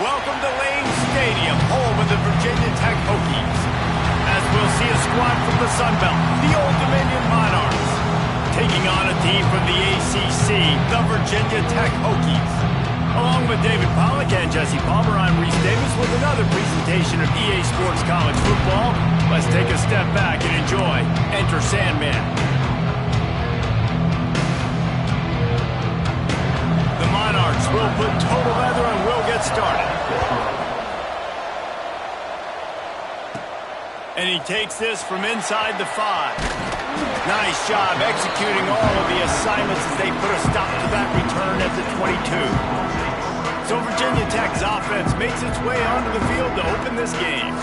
Welcome to Lane Stadium, home of the Virginia Tech Hokies. As we'll see a squad from the Sun Belt, the Old Dominion Monarchs, taking on a team from the ACC, the Virginia Tech Hokies. Along with David Pollack and Jesse Palmer, I'm Reese Davis with another presentation of EA Sports College Football. Let's take a step back and enjoy Enter Sandman. The Monarchs will put total leather and will get started. And he takes this from inside the 5. Nice job executing all of the assignments as they put a stop to that return at the 22. So Virginia Tech's offense makes its way onto the field to open this game.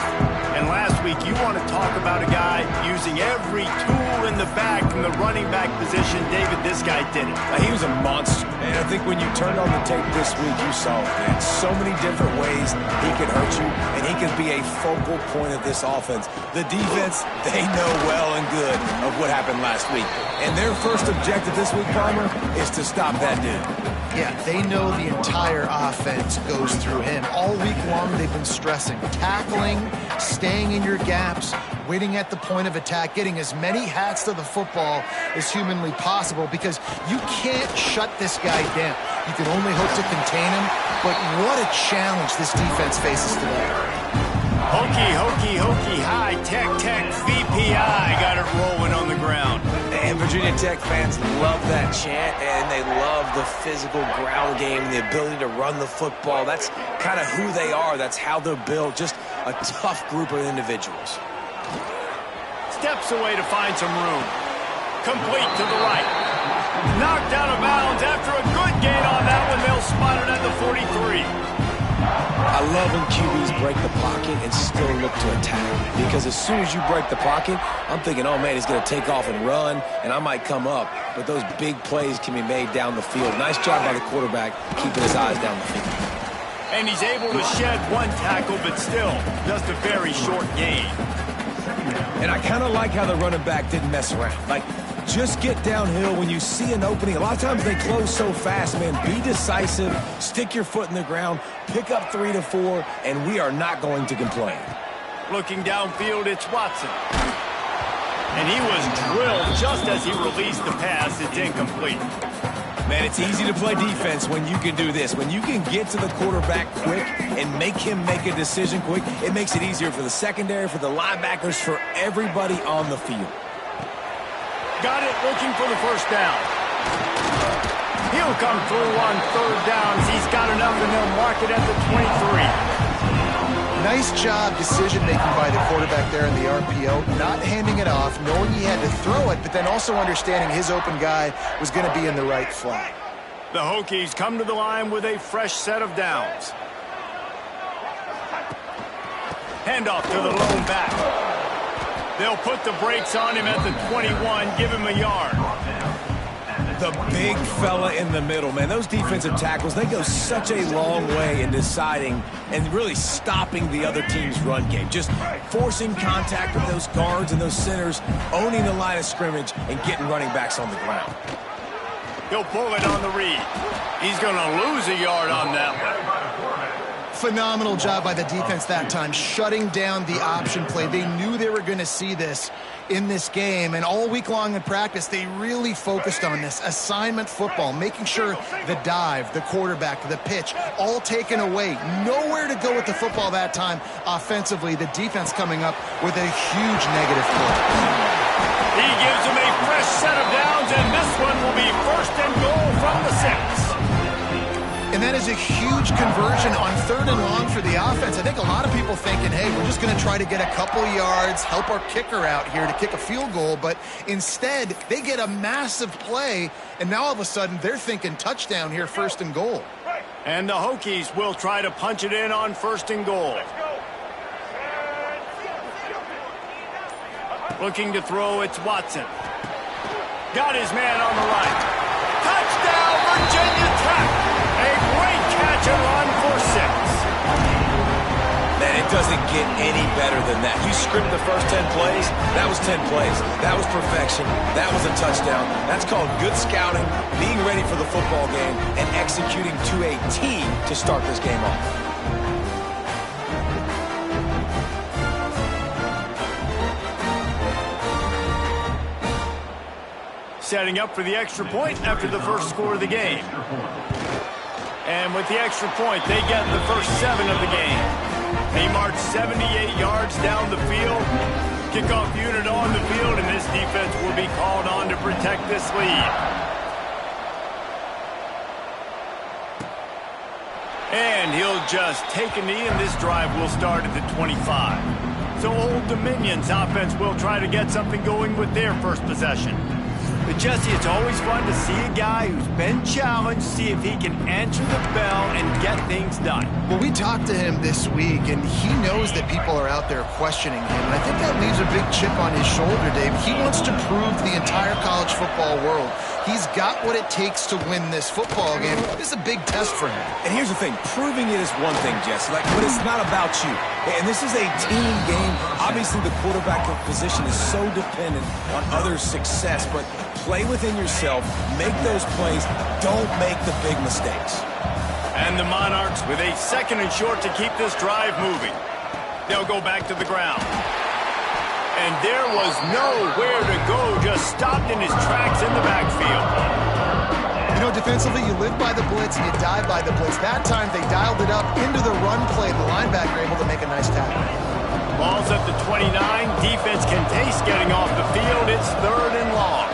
And last week, you want to talk about a guy using every tool in the bag from the running back position. David, this guy did it. He was a monster. And I think when you turned on the tape this week, you saw it, man. So many different ways he could hurt you, and he could be a focal point of this offense. The defense, they know well and good of what happened last week. And their first objective this week, Palmer, is to stop that dude. Yeah, they know the entire offense goes through him. All week long, they've been stressing. Tackling, staying in your gaps, waiting at the point of attack, getting as many hats to the football as humanly possible, because you can't shut this guy down. You can only hope to contain him, but what a challenge this defense faces today. Hokey, hokey, hokey, high, tech, VPI got it rolling on the ground. And Virginia Tech fans love that chant, and they love the physical ground game, the ability to run the football. That's kind of who they are. That's how they're built. Just a tough group of individuals. Steps away to find some room. Complete to the right. Knocked out of bounds after a good gain on that one. They'll spot it at the 43. I love when QBs break the pocket and still look to attack. Because as soon as you break the pocket, I'm thinking, oh, man, he's going to take off and run, and I might come up. But those big plays can be made down the field. Nice job by the quarterback keeping his eyes down the field. And he's able to shed one tackle, but still just a very short gain. And I kind of like how the running back didn't mess around. Like, just get downhill when you see an opening. A lot of times they close so fast, man. Be decisive, stick your foot in the ground, pick up 3 to 4, and we are not going to complain. Looking downfield, it's Watson. And he was drilled just as he released the pass. It's incomplete. Man, it's easy to play defense when you can do this. When you can get to the quarterback quick and make him make a decision quick, it makes it easier for the secondary, for the linebackers, for everybody on the field. Got it, looking for the first down. He'll come through on third downs. He's got enough, and they'll mark it at the 23. Nice job decision-making by the quarterback there in the RPO, not handing it off, knowing he had to throw it, but then also understanding his open guy was going to be in the right flat. The Hokies come to the line with a fresh set of downs. Handoff to the lone back. They'll put the brakes on him at the 21, give him a yard. The big fella in the middle, man. Those defensive tackles, they go such a long way in deciding and really stopping the other team's run game. Just forcing contact with those guards and those centers, owning the line of scrimmage, and getting running backs on the ground. He'll pull it on the read. He's going to lose a yard on that one. Phenomenal job by the defense that time, shutting down the option play. They knew they were going to see this in this game, and all week long in practice, they really focused on this assignment football, making sure the dive, the quarterback, the pitch, all taken away. Nowhere to go with the football that time offensively. The defense coming up with a huge negative play. He gives them a fresh set of downs, and this one will be first and goal from the 6. And that is a huge conversion on third and long for the offense. I think a lot of people thinking, hey, we're just going to try to get a couple yards, help our kicker out here to kick a field goal. But instead, they get a massive play, and now all of a sudden they're thinking touchdown here, first and goal. And the Hokies will try to punch it in on first and goal. Looking to throw, it's Watson. Got his man on the right. Touchdown, Virginia Tech! A great catch and run for 6. Man, it doesn't get any better than that. You script the first 10 plays, that was 10 plays. That was perfection. That was a touchdown. That's called good scouting, being ready for the football game, and executing to a T to start this game off. setting up for the extra point after the first score of the game. And with the extra point, they get the first 7 of the game. They march 78 yards down the field. Kickoff unit on the field, and this defense will be called on to protect this lead. And he'll just take a knee, and this drive will start at the 25. So Old Dominion's offense will try to get something going with their first possession. But Jesse, it's always fun to see a guy who's been challenged, see if he can answer the bell and get things done. Well, we talked to him this week, and he knows that people are out there questioning him. And I think that leaves a big chip on his shoulder, Dave. He wants to prove to the entire college football world he's got what it takes to win this football game. This is a big test for him. And here's the thing. Proving it is one thing, Jesse, but it's not about you. And this is a team game. Obviously, the quarterback position is so dependent on others' success, but play within yourself, make those plays, don't make the big mistakes. And the Monarchs with a 2nd and short to keep this drive moving. They'll go back to the ground. And there was nowhere to go, just stopped in his tracks in the backfield. You know, defensively, you live by the blitz and you die by the blitz. That time, they dialed it up into the run play. The linebacker able to make a nice tackle. Ball's at the 29. Defense can taste getting off the field. It's 3rd and long.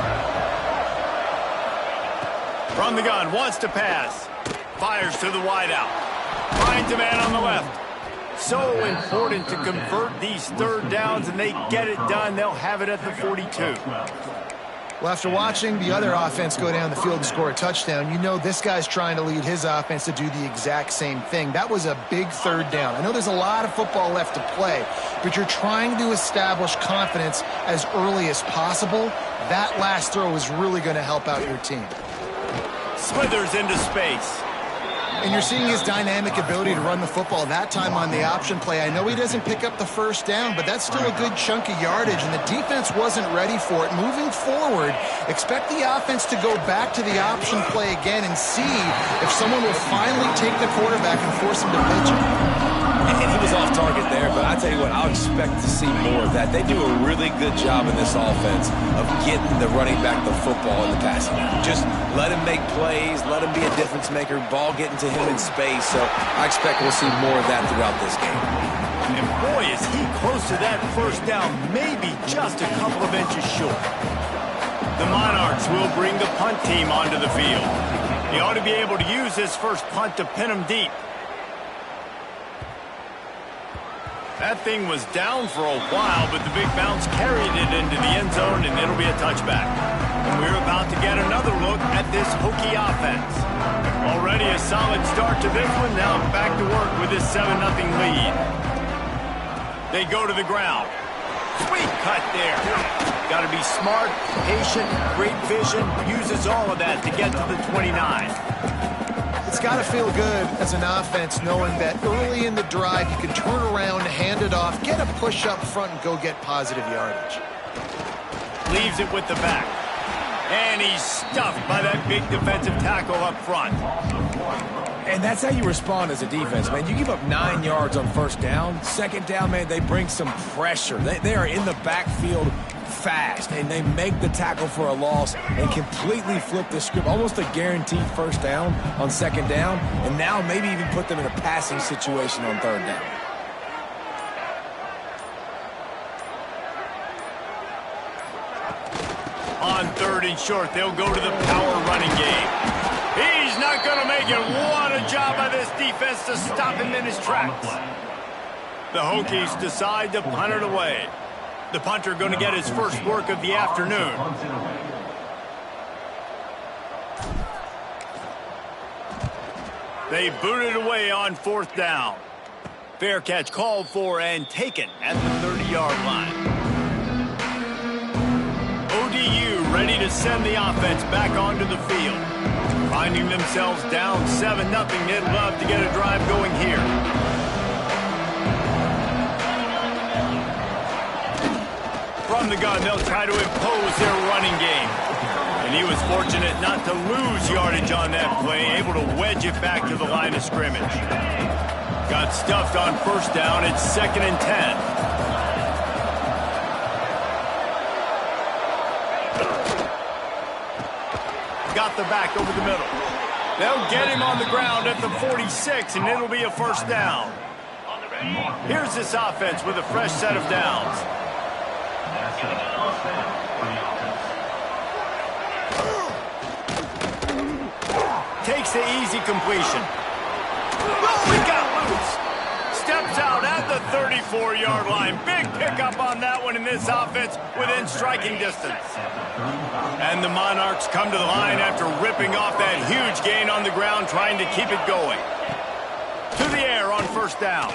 From the gun, wants to pass. Fires to the wideout. Finds a man on the left. So important to convert these 3rd downs, and they get it done. They'll have it at the 42. Well, after watching the other offense go down the field and score a touchdown, you know this guy's trying to lead his offense to do the exact same thing. That was a big 3rd down. I know there's a lot of football left to play, but you're trying to establish confidence as early as possible. That last throw is really going to help out your team. Slithers into space. And you're seeing his dynamic ability to run the football, that time on the option play. I know he doesn't pick up the first down, but that's still a good chunk of yardage, and the defense wasn't ready for it. Moving forward, expect the offense to go back to the option play again and see if someone will finally take the quarterback and force him to pitch it. And he was off target there, but I tell you what, I'll expect to see more of that. They do a really good job in this offense of getting the running back the football in the passing game. Just let him make plays, let him be a difference maker, ball getting to him in space. So I expect we'll see more of that throughout this game. And boy, is he close to that first down, maybe just a couple of inches short. The Monarchs will bring the punt team onto the field. He ought to be able to use this first punt to pin him deep. That thing was down for a while, but the big bounce carried it into the end zone, and it'll be a touchback. And we're about to get another look at this Hokie offense. Already a solid start to this one. Now back to work with this 7-0 lead. They go to the ground. Sweet cut there. Got to be smart, patient, great vision. Uses all of that to get to the 29. It's got to feel good as an offense knowing that early in the drive you can turn around, hand it off, get a push up front, and go get positive yardage. Leaves it with the back. And he's stuffed by that big defensive tackle up front. And that's how you respond as a defense, man. You give up 9 yards on first down. Second down, man, they bring some pressure. They are in the backfield fast, and they make the tackle for a loss and completely flip the script. Almost a guaranteed first down on second down, and now maybe even put them in a passing situation on third down. On 3rd and short, they'll go to the power running game. He's not going to make it. What a job by this defense to stop him in his tracks. The Hokies decide to punt it away. The punter going to get his first work of the afternoon. They boot it away on 4th down. Fair catch called for and taken at the 30-yard line. ODU ready to send the offense back onto the field. Finding themselves down 7-0, they'd love to get a drive going here. From the gun, they'll try to impose their running game. And he was fortunate not to lose yardage on that play, able to wedge it back to the line of scrimmage. Got stuffed on first down. It's 2nd and 10. got the back over the middle. They'll get him on the ground at the 46, and it'll be a first down. Here's this offense with a fresh set of downs. Takes the easy completion. Oh, he got loose. Steps out at the 34-yard line. Big pickup on that one in this offense within striking distance. And the Monarchs come to the line after ripping off that huge gain on the ground, trying to keep it going. To the air on first down.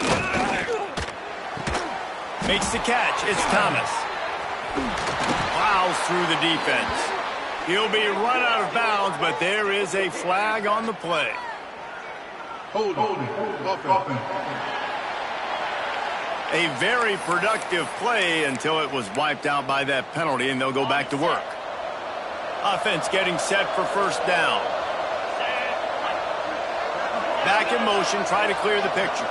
Makes the catch. It's Thomas. Plows through the defense. He'll be run out of bounds, but there is a flag on the play. Hold it. A very productive play until it was wiped out by that penalty, and they'll go back to work. Offense getting set for first down. Back in motion, try to clear the picture.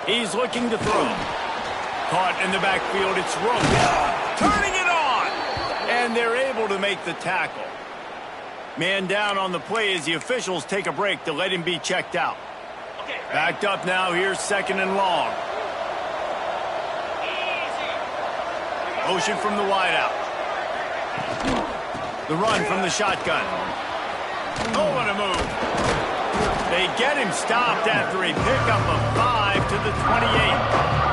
He's looking to throw. Caught in the backfield, it's Rowe. Turning it on! And they're able to make the tackle. Man down on the play as the officials take a break to let him be checked out. Backed up now, here's second and long. Motion from the wideout. The run from the shotgun. Oh, what a move. They get him stopped after a pickup of 5 to the 28.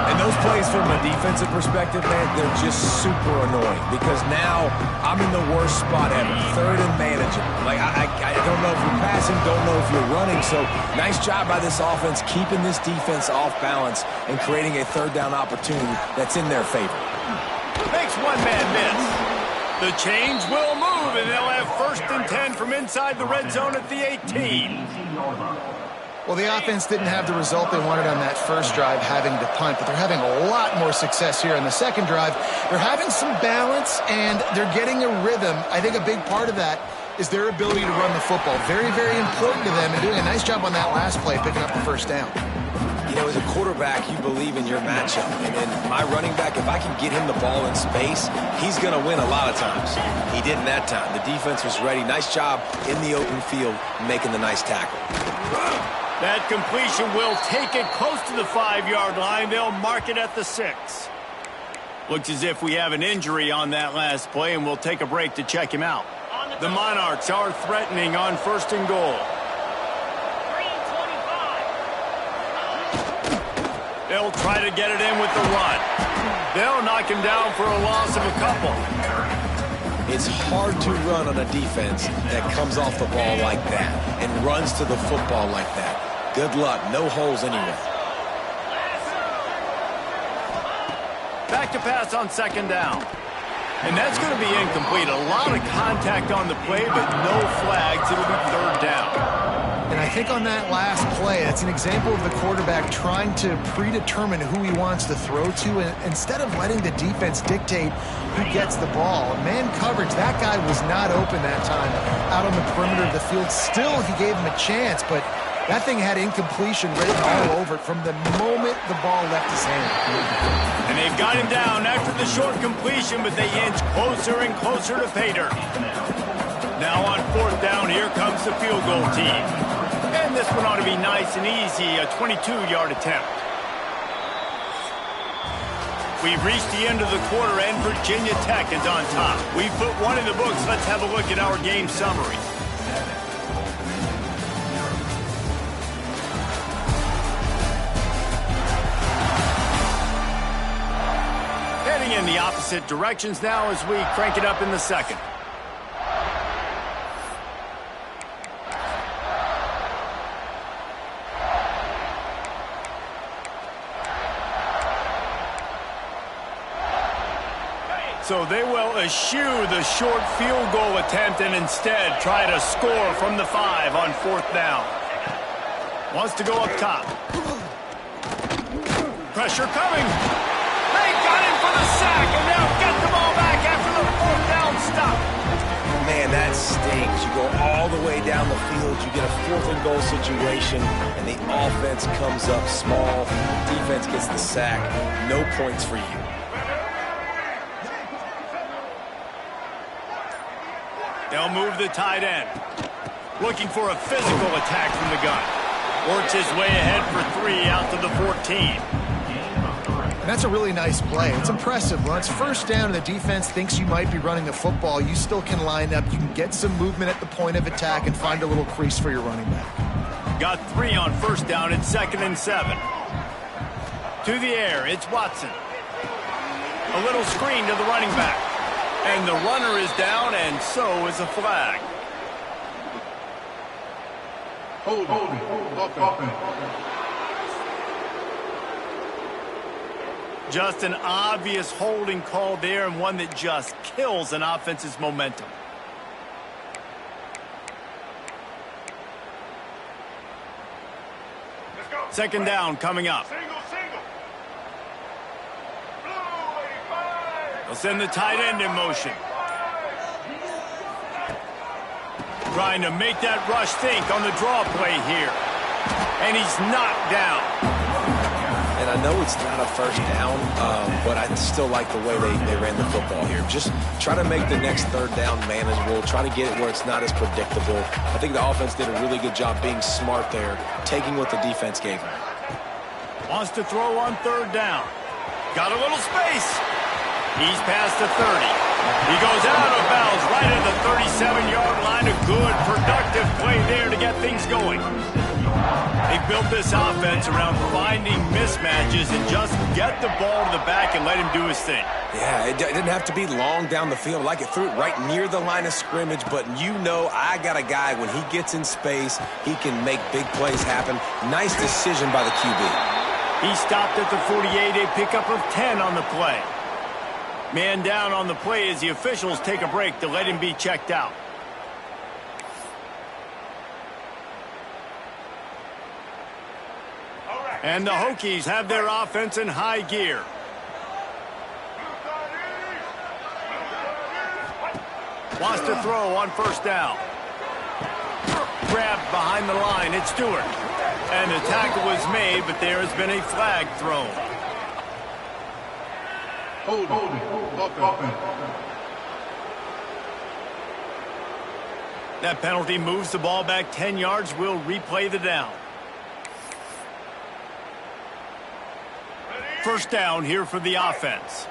And those plays from a defensive perspective, man, they're just super annoying because now I'm in the worst spot ever. Third and manageable. Like, I don't know if you're passing, don't know if you're running. So nice job by this offense keeping this defense off balance and creating a third down opportunity that's in their favor. Makes one man miss. The change will move, and they'll have first and 10 from inside the red zone at the 18. Well, the offense didn't have the result they wanted on that first drive, having to punt, but they're having a lot more success here on the second drive. They're having some balance, and they're getting a rhythm. I think a big part of that is their ability to run the football. Very, very important to them, and doing a nice job on that last play, picking up the first down. You know, as a quarterback, you believe in your matchup. And then my running back, if I can get him the ball in space, he's going to win a lot of times. He didn't that time. The defense was ready. Nice job in the open field making the nice tackle. That completion will take it close to the 5-yard line. They'll mark it at the 6. Looks as if we have an injury on that last play, and we'll take a break to check him out. The Monarchs are threatening on first and goal. They'll try to get it in with the run. They'll knock him down for a loss of a couple. It's hard to run on a defense that comes off the ball like that and runs to the football like that. Good luck. No holes anywhere. Back to pass on second down. And that's going to be incomplete. A lot of contact on the play, but no flags. It'll be third down. And I think on that last play, that's an example of the quarterback trying to predetermine who he wants to throw to, and instead of letting the defense dictate who gets the ball. Man coverage, that guy was not open that time out on the perimeter of the field. Still, he gave him a chance, but that thing had incompletion written all over it from the moment the ball left his hand. And they've got him down after the short completion, but they inch closer and closer to pay dirt. Now on fourth down, here comes the field goal team. And this one ought to be nice and easy, a 22-yard attempt. We've reached the end of the quarter, and Virginia Tech is on top. We've put one in the books. Let's have a look at our game summary. Heading in the opposite directions now as we crank it up in the second. So they will eschew the short field goal attempt and instead try to score from the 5 on fourth down. Wants to go up top. Pressure coming. They got him for the sack, and now get the ball back after the fourth down stop. Man, that stings. You go all the way down the field, you get a fourth and goal situation, and the offense comes up small. Defense gets the sack. No points for you. They'll move the tight end. Looking for a physical attack from the gun. Works his way ahead for 3 out to the 14. And that's a really nice play. It's impressive. When it's first down and the defense thinks you might be running the football, you still can line up. You can get some movement at the point of attack and find a little crease for your running back. Got 3 on first down at 2nd and 7. To the air, it's Watson. A little screen to the running back. And the runner is down, and so is a flag. Hold. Offense. Just an obvious holding call there, and one that just kills an offense's momentum. Second down coming up. They'll send the tight end in motion. Trying to make that rush think on the draw play here. And he's knocked down. And I know it's not a first down, but I still like the way they ran the football here. Just try to make the next third down manageable. Try to get it where it's not as predictable. I think the offense did a really good job being smart there, taking what the defense gave him. Wants to throw on third down. Got a little space. He's past the 30. He goes out of bounds right at the 37-yard line. A good, productive play there to get things going. They built this offense around finding mismatches and just get the ball to the back and let him do his thing. Yeah, it didn't have to be long down the field. Like it threw it right near the line of scrimmage, but you know I got a guy, when he gets in space, he can make big plays happen. Nice decision by the QB. He stopped at the 48, a pickup of 10 on the play. Man down on the play as the officials take a break to let him be checked out. And the Hokies have their offense in high gear. Wants to throw on first down. Grabbed behind the line. It's Stewart. And the tackle was made, but there has been a flag thrown. Hold. Offense. That penalty moves the ball back 10 yards. We'll replay the down. First down here for the offense.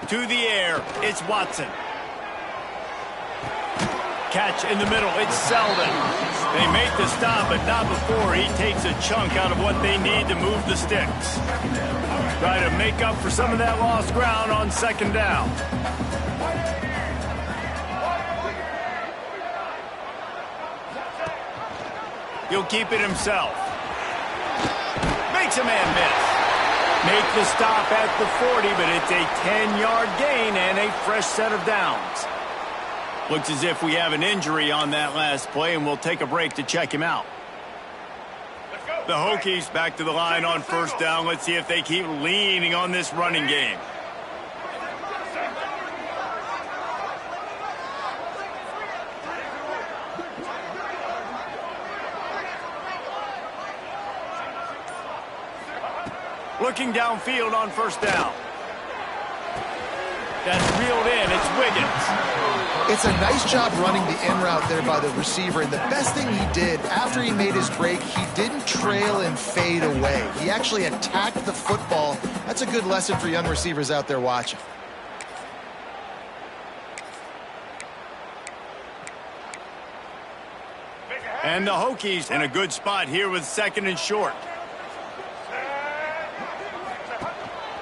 To the air, it's Watson. Catch in the middle, it's Selden. They make the stop, but not before he takes a chunk out of what they need to move the sticks. Try to make up for some of that lost ground on second down. He'll keep it himself. Makes a man miss. Make the stop at the 40, but it's a 10-yard gain and a fresh set of downs. Looks as if we have an injury on that last play, and we'll take a break to check him out. The Hokies back to the line on first down. Let's see if they keep leaning on this running game. Looking downfield on first down. That's reeled in. It's Wiggins. It's a nice job running the in route there by the receiver. And the best thing he did after he made his break, he didn't trail and fade away. He actually attacked the football. That's a good lesson for young receivers out there watching. And the Hokies in a good spot here with second and short.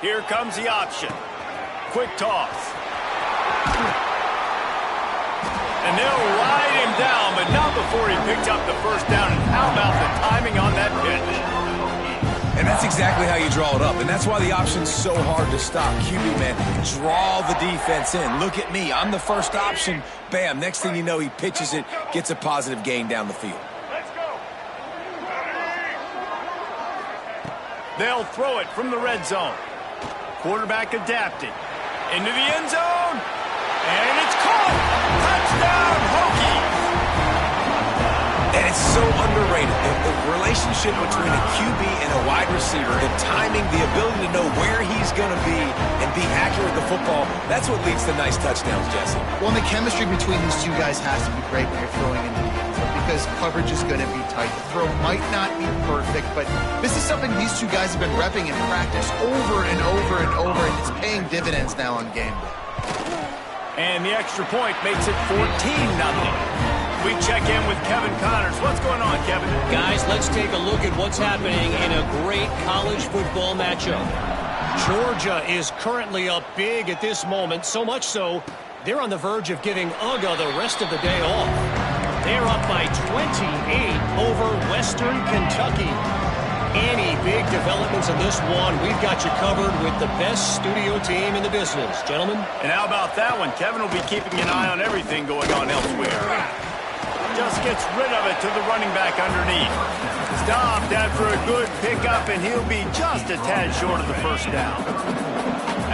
Here comes the option. Quick toss. And they'll ride him down, but not before he picks up the first down. And how about the timing on that pitch? And that's exactly how you draw it up. And that's why the option's so hard to stop. QB, man, draw the defense in. Look at me. I'm the first option. Bam. Next thing you know, he pitches it, gets a positive gain down the field. They'll throw it from the red zone. Quarterback adapting. Into the end zone. And it's caught. Touchdown, Hokies. And it's so underrated. The relationship between a QB and a wide receiver, the timing, the ability to know where he's going to be and be accurate with the football, that's what leads to nice touchdowns, Jesse. Well, and the chemistry between these two guys has to be great when you're throwing into the end zone because coverage is going to be tight. The throw might not be perfect, but this is something these two guys have been repping in practice over and over and over, and it's paying dividends now on game day. And the extra point makes it 14-0. We check in with Kevin Connors. What's going on, Kevin? Guys, let's take a look at what's happening in a great college football matchup. Georgia is currently up big at this moment, so much so they're on the verge of giving UGA the rest of the day off. They're up by 28 over Western Kentucky. Any big developments in this one, we've got you covered with the best studio team in the business. Gentlemen? And how about that one? Kevin will be keeping an eye on everything going on elsewhere. Just gets rid of it to the running back underneath. Stopped after a good pickup, and he'll be just a tad short of the first down.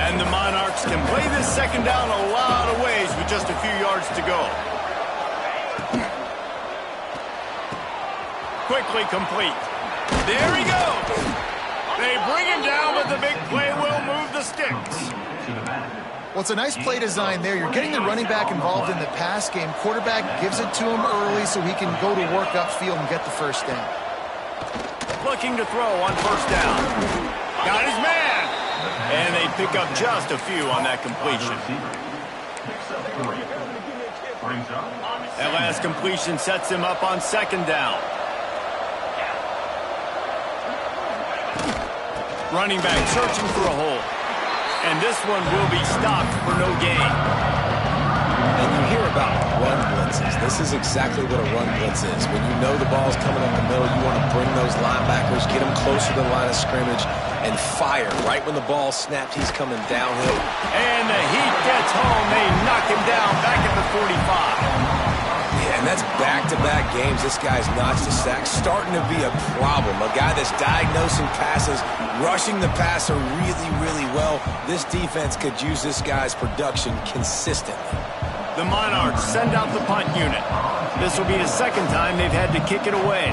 And the Monarchs can play this second down a lot of ways with just a few yards to go. Quickly complete. There he goes. They bring him down, but the big play will move the sticks. Well, it's a nice play design there. You're getting the running back involved in the pass game. Quarterback gives it to him early so he can go to work upfield and get the first down. Looking to throw on first down. Got his man. And they pick up just a few on that completion. That last completion sets him up on second down. Running back searching for a hole. And this one will be stopped for no gain. And you hear about run blitzes. This is exactly what a run blitz is. When you know the ball's coming up the middle, you want to bring those linebackers, get them closer to the line of scrimmage, and fire. Right when the ball snapped, he's coming downhill. And the heat gets home. They knock him down back at the 45. Yeah, and that's back-to-back games. This guy's notched a sack. Starting to be a problem. A guy that's diagnosing passes, rushing the passer really, really well. This defense could use this guy's production consistently. The Monarchs send out the punt unit. This will be the second time they've had to kick it away.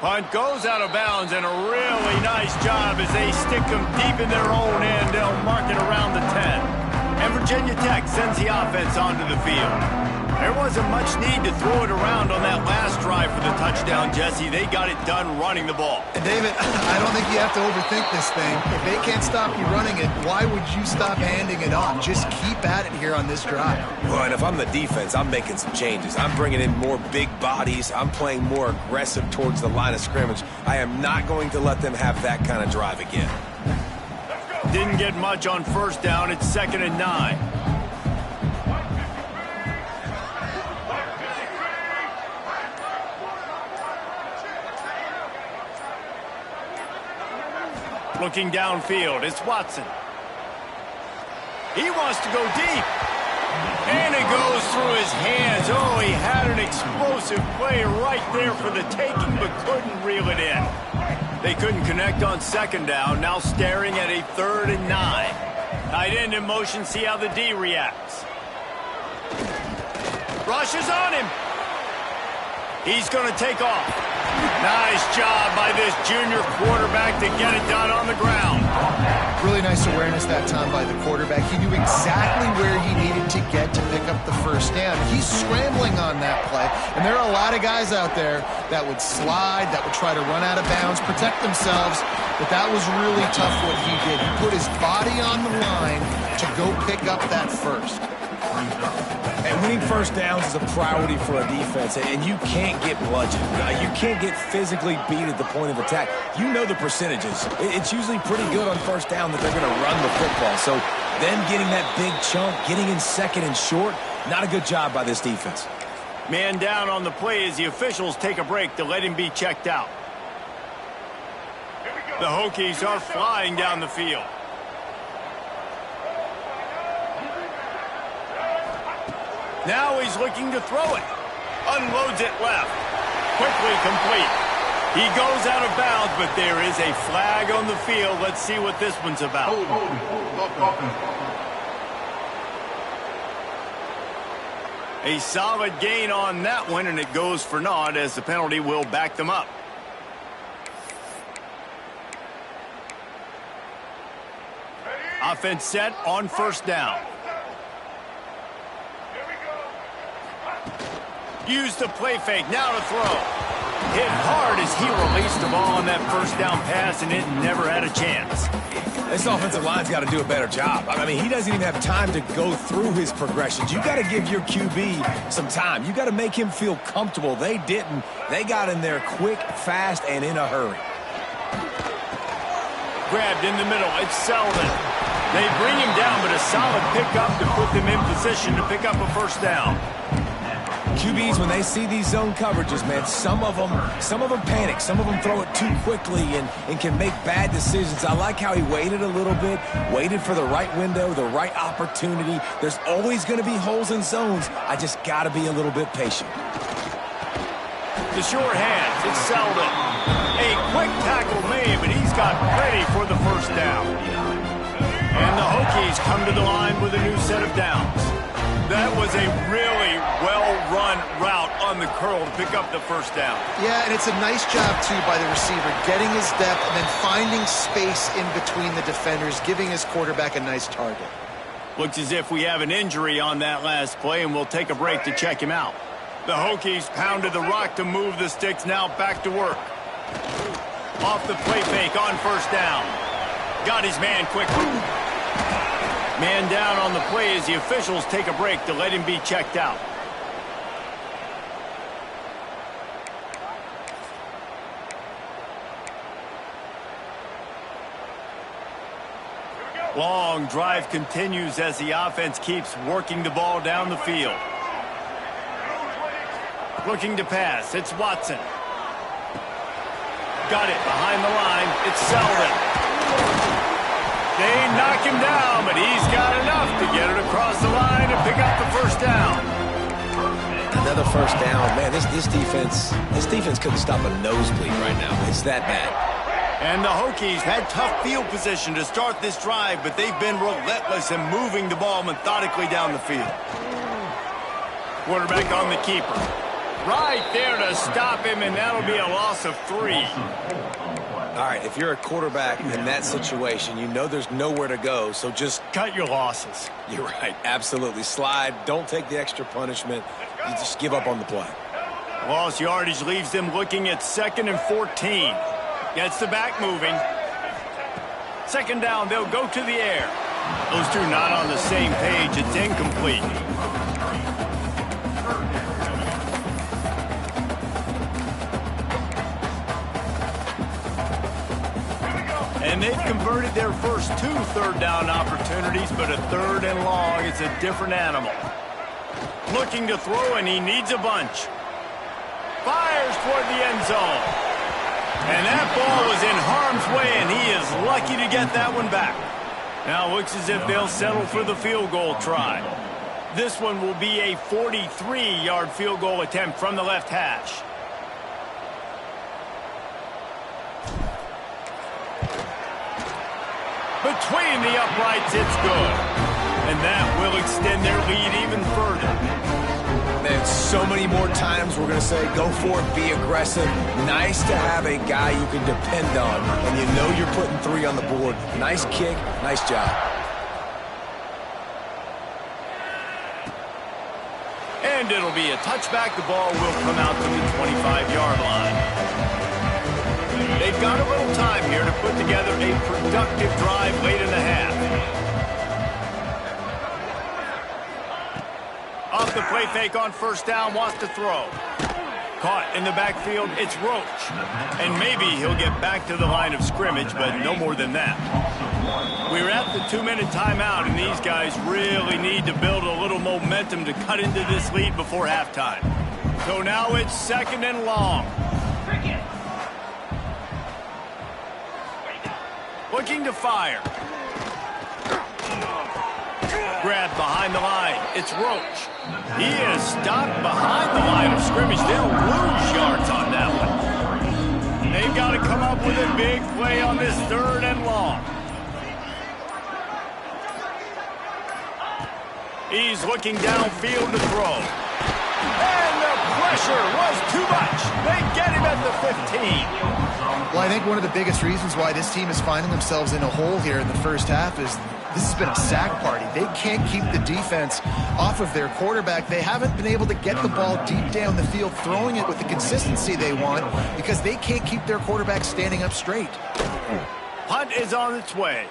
Punt goes out of bounds, and a really nice job as they stick them deep in their own end. They'll mark it around the 10. And Virginia Tech sends the offense onto the field. There wasn't much need to throw it around on that last drive for the touchdown, Jesse. They got it done running the ball. And David, I don't think you have to overthink this thing. If they can't stop you running it, why would you stop handing it off? Just keep at it here on this drive. Well, and if I'm the defense, I'm making some changes. I'm bringing in more big bodies. I'm playing more aggressive towards the line of scrimmage. I am not going to let them have that kind of drive again. Didn't get much on first down. It's 2nd and 9. Looking downfield, it's Watson. He wants to go deep. And it goes through his hands. Oh, he had an explosive play right there for the taking, but couldn't reel it in. They couldn't connect on second down. Now staring at a 3rd and 9. Tight end in motion, see how the D reacts. Rushes on him. He's going to take off. Nice job by this junior quarterback to get it done on the ground. Really nice awareness that time by the quarterback. He knew exactly where he needed to get to pick up the first down. He's scrambling on that play, and there are a lot of guys out there that would slide, that would try to run out of bounds, protect themselves, but that was really tough what he did. He put his body on the line to go pick up that first. And winning first downs is a priority for a defense, and you can't get bludgeoned. You can't get physically beat at the point of attack. You know the percentages. It's usually pretty good on first down that they're going to run the football. So them getting that big chunk, getting in second and short, not a good job by this defense. Man down on the play as the officials take a break to let him be checked out. The Hokies are flying down the field. Now he's looking to throw it. Unloads it left. Quickly complete. He goes out of bounds, but there is a flag on the field. Let's see what this one's about. A solid gain on that one, and it goes for naught as the penalty will back them up. Offense set on first down. Use the play fake, now to throw. Hit hard as he released the ball on that first down pass, and it never had a chance. This offensive line's got to do a better job. I mean, he doesn't even have time to go through his progressions. You got to give your QB some time. You got to make him feel comfortable. They didn't. They got in there quick, fast, and in a hurry. Grabbed in the middle. It's Selden. They bring him down, but a solid pickup to put them in position to pick up a first down. QBs, when they see these zone coverages, man, some of them panic. Some of them throw it too quickly and can make bad decisions. I like how he waited a little bit, waited for the right window, the right opportunity. There's always going to be holes in zones. I just got to be a little bit patient. The short hands, it's Selden. A quick tackle made, but he's got ready for the first down. And the Hokies come to the line with a new set of downs. That was a really well-run route on the curl to pick up the first down. Yeah, and it's a nice job, too, by the receiver, getting his depth and then finding space in between the defenders, giving his quarterback a nice target. Looks as if we have an injury on that last play, and we'll take a break to check him out. The Hokies pounded the rock to move the sticks, now back to work. Off the play fake on first down. Got his man quickly. Man down on the play as the officials take a break to let him be checked out. Long drive continues as the offense keeps working the ball down the field. Looking to pass, it's Watson. Got it behind the line, it's Selden. They knock him down, but he's got enough to get it across the line and pick up the first down. Another first down. Man, this defense couldn't stop a nosebleed right now. It's that bad. And the Hokies had tough field position to start this drive, but they've been relentless in moving the ball methodically down the field. Quarterback on the keeper. Right there to stop him, and that'll be a loss of 3. All right, if you're a quarterback in that situation, you know there's nowhere to go, so just cut your losses. You're right, absolutely. Slide, don't take the extra punishment. You just give up on the play. Lost yardage leaves them looking at 2nd and 14. Gets the back moving. Second down, they'll go to the air. Those two not on the same page. It's incomplete. And they've converted their first 2 third-down opportunities, but a 3rd and long, it's a different animal. Looking to throw, and he needs a bunch. Fires toward the end zone. And that ball was in harm's way, and he is lucky to get that one back. Now looks as if they'll settle for the field goal try. This one will be a 43-yard field goal attempt from the left hash. Between the uprights, it's good. And that will extend their lead even further. Man, so many more times we're going to say, go for it, be aggressive. Nice to have a guy you can depend on, and you know you're putting 3 on the board. Nice kick, nice job. And it'll be a touchback. The ball will come out to the 25-yard line. They've got a little time here to put together a productive drive late in the half. Off the play fake on first down, wants to throw. Caught in the backfield, it's Roach. And maybe he'll get back to the line of scrimmage, but no more than that. We're at the 2-minute timeout, and these guys really need to build a little momentum to cut into this lead before halftime. So now it's 2nd and long. Looking to fire. Grabbed behind the line. It's Roach. He is stopped behind the line of scrimmage. They'll lose yards on that one. They've got to come up with a big play on this 3rd and long. He's looking downfield to throw. And the pressure was too much. They get him at the 15. Well, I think one of the biggest reasons why this team is finding themselves in a hole here in the first half is this has been a sack party. They can't keep the defense off of their quarterback. They haven't been able to get the ball deep down the field, throwing it with the consistency they want because they can't keep their quarterback standing up straight. Punt is on its way.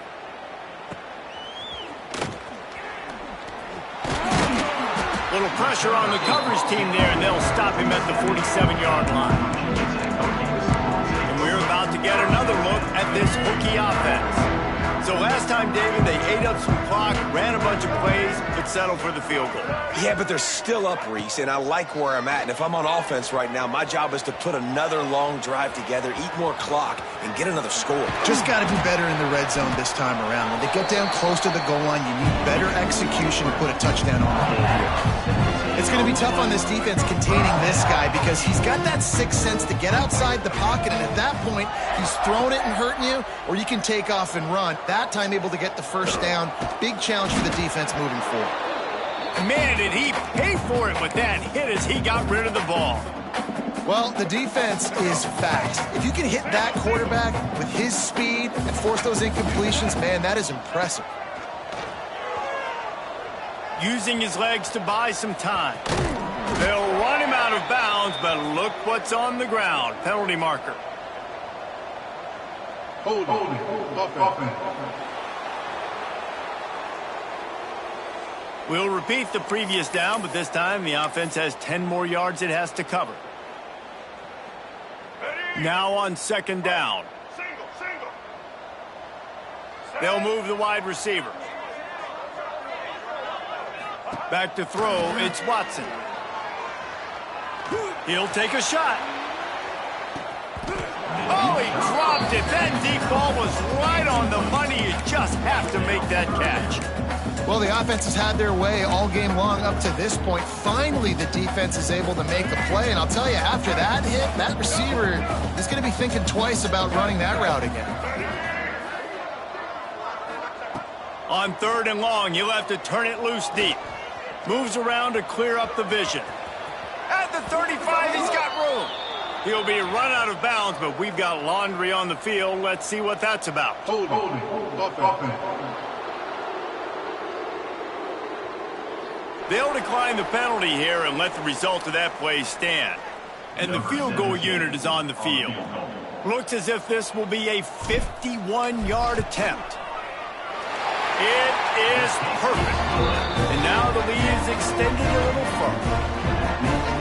Little pressure on the coverage team there, and they'll stop him at the 47-yard line. And we're about to get another look at this Hokie offense. So last time, David, they ate up some clock, ran a bunch of plays, but settled for the field goal. Yeah, but they're still up, Reese, and I like where I'm at. And if I'm on offense right now, my job is to put another long drive together, eat more clock, and get another score. Just got to be better in the red zone this time around. When they get down close to the goal line, you need better execution to put a touchdown on the board here. It's going to be tough on this defense containing this guy because he's got that sixth sense to get outside the pocket, and at that point, he's throwing it and hurting you, or you can take off and run. That time able to get the first down. Big challenge for the defense moving forward. Man, did he pay for it with that hit as he got rid of the ball. Well, the defense is fast. If you can hit that quarterback with his speed and force those incompletions, man, that is impressive. Using his legs to buy some time. They'll run him out of bounds, but look what's on the ground. Penalty marker. Holding. Offense. We'll repeat the previous down, but this time the offense has 10 more yards it has to cover. Now on second down. They'll move the wide receiver. Back to throw, it's Watson. He'll take a shot. Oh, he dropped it. That deep ball was right on the money. You just have to make that catch. Well, the offense has had their way all game long up to this point. Finally, the defense is able to make a play. And I'll tell you, after that hit, that receiver is going to be thinking twice about running that route again. On third and long, he'll have to turn it loose deep. Moves around to clear up the vision. At the 35, he's got room. He'll be run out of bounds, but we've got laundry on the field. Let's see what that's about. Holding. Offense. They'll decline the penalty here and let the result of that play stand. And the field goal unit is on the field. Looks as if this will be a 51-yard attempt. It is perfect. And now the lead is extended a little further.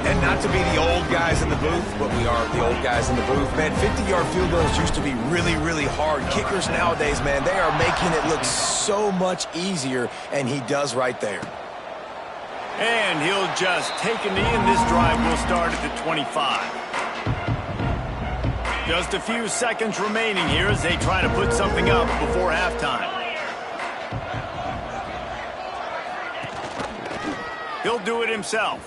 And not to be the old guys in the booth, but we are the old guys in the booth. Man, 50-yard field goals used to be really, really hard. Kickers nowadays, man, they are making it look so much easier, and he does right there. And he'll just take a knee, and this drive will start at the 25. Just a few seconds remaining here as they try to put something up before halftime. He'll do it himself.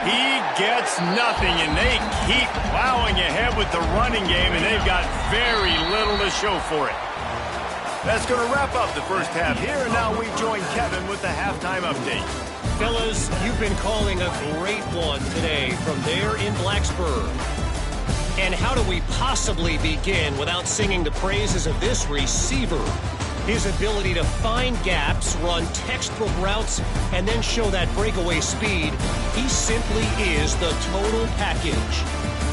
He gets nothing, and they keep plowing ahead with the running game, and they've got very little to show for it. That's going to wrap up the first half here, and now we join Kevin with the halftime update. Fellas, you've been calling a great one today from there in Blacksburg. And how do we possibly begin without singing the praises of this receiver? His ability to find gaps, run textbook routes, and then show that breakaway speed. He simply is the total package.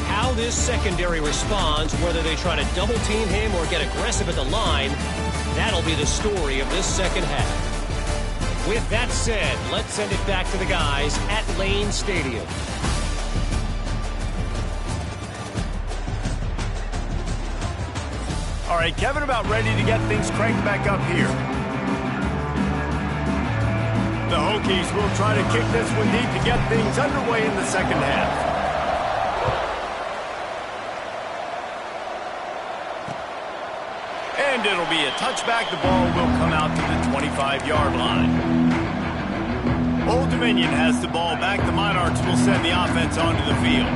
How this secondary responds, whether they try to double team him or get aggressive at the line, that'll be the story of this second half. With that said, let's send it back to the guys at Lane Stadium. All right, Kevin, about ready to get things cranked back up here. The Hokies will try to kick this one deep to get things underway in the second half. And it'll be a touchback. The ball will come out to the 25-yard line. Old Dominion has the ball back. The Monarchs will send the offense onto the field.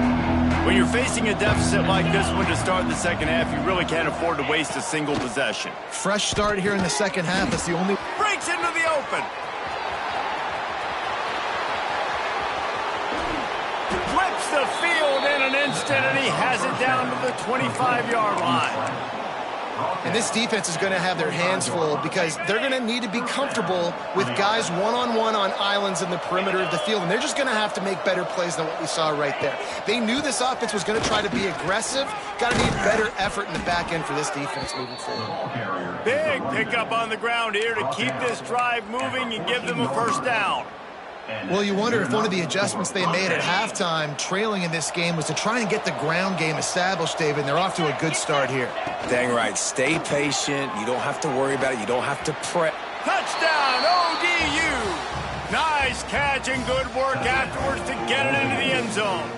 When you're facing a deficit like this one to start the second half, you really can't afford to waste a single possession. Fresh start here in the second half. That's the only... Breaks into the open. the field in an instant, and he has it down to the 25-yard line. And this defense is going to have their hands full because they're going to need to be comfortable with guys one-on-one on islands in the perimeter of the field, and they're just going to have to make better plays than what we saw right there. They knew this offense was going to try to be aggressive. Got to need better effort in the back end for this defense moving forward. Big pickup on the ground here to keep this drive moving and give them a first down. Well, you wonder if one of the adjustments they made at halftime, trailing in this game, was to try and get the ground game established, David, and they're off to a good start here. Dang right. Stay patient. You don't have to worry about it. You don't have to prep. Touchdown, ODU! Nice catch and good work afterwards to get it into the end zone.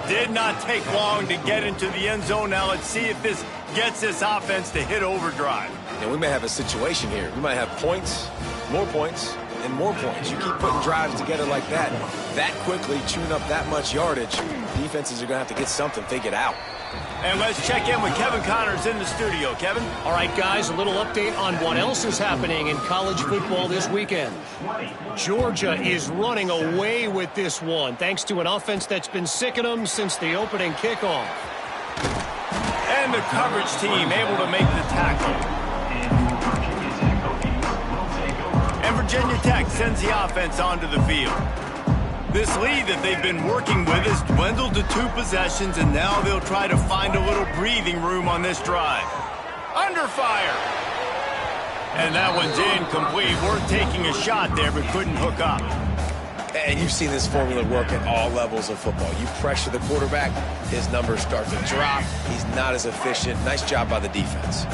Did not take long to get into the end zone. Now let's see if this gets this offense to hit overdrive. And we may have a situation here. We might have points, more points, and more points. You keep putting drives together like that quickly, chewing up that much yardage, defenses are going to have to get something figured out. And let's check in with Kevin Connors in the studio. Kevin? All right, guys, a little update on what else is happening in college football this weekend. Georgia is running away with this one, thanks to an offense that's been sicking them since the opening kickoff. And the coverage team able to make the tackle. And Virginia Tech sends the offense onto the field. This lead that they've been working with has dwindled to 2 possessions, and now they'll try to find a little breathing room on this drive. Under fire. And that one's incomplete. Worth taking a shot there, but couldn't hook up. And you've seen this formula work at all levels of football. You pressure the quarterback, his numbers start to drop. He's not as efficient. Nice job by the defense.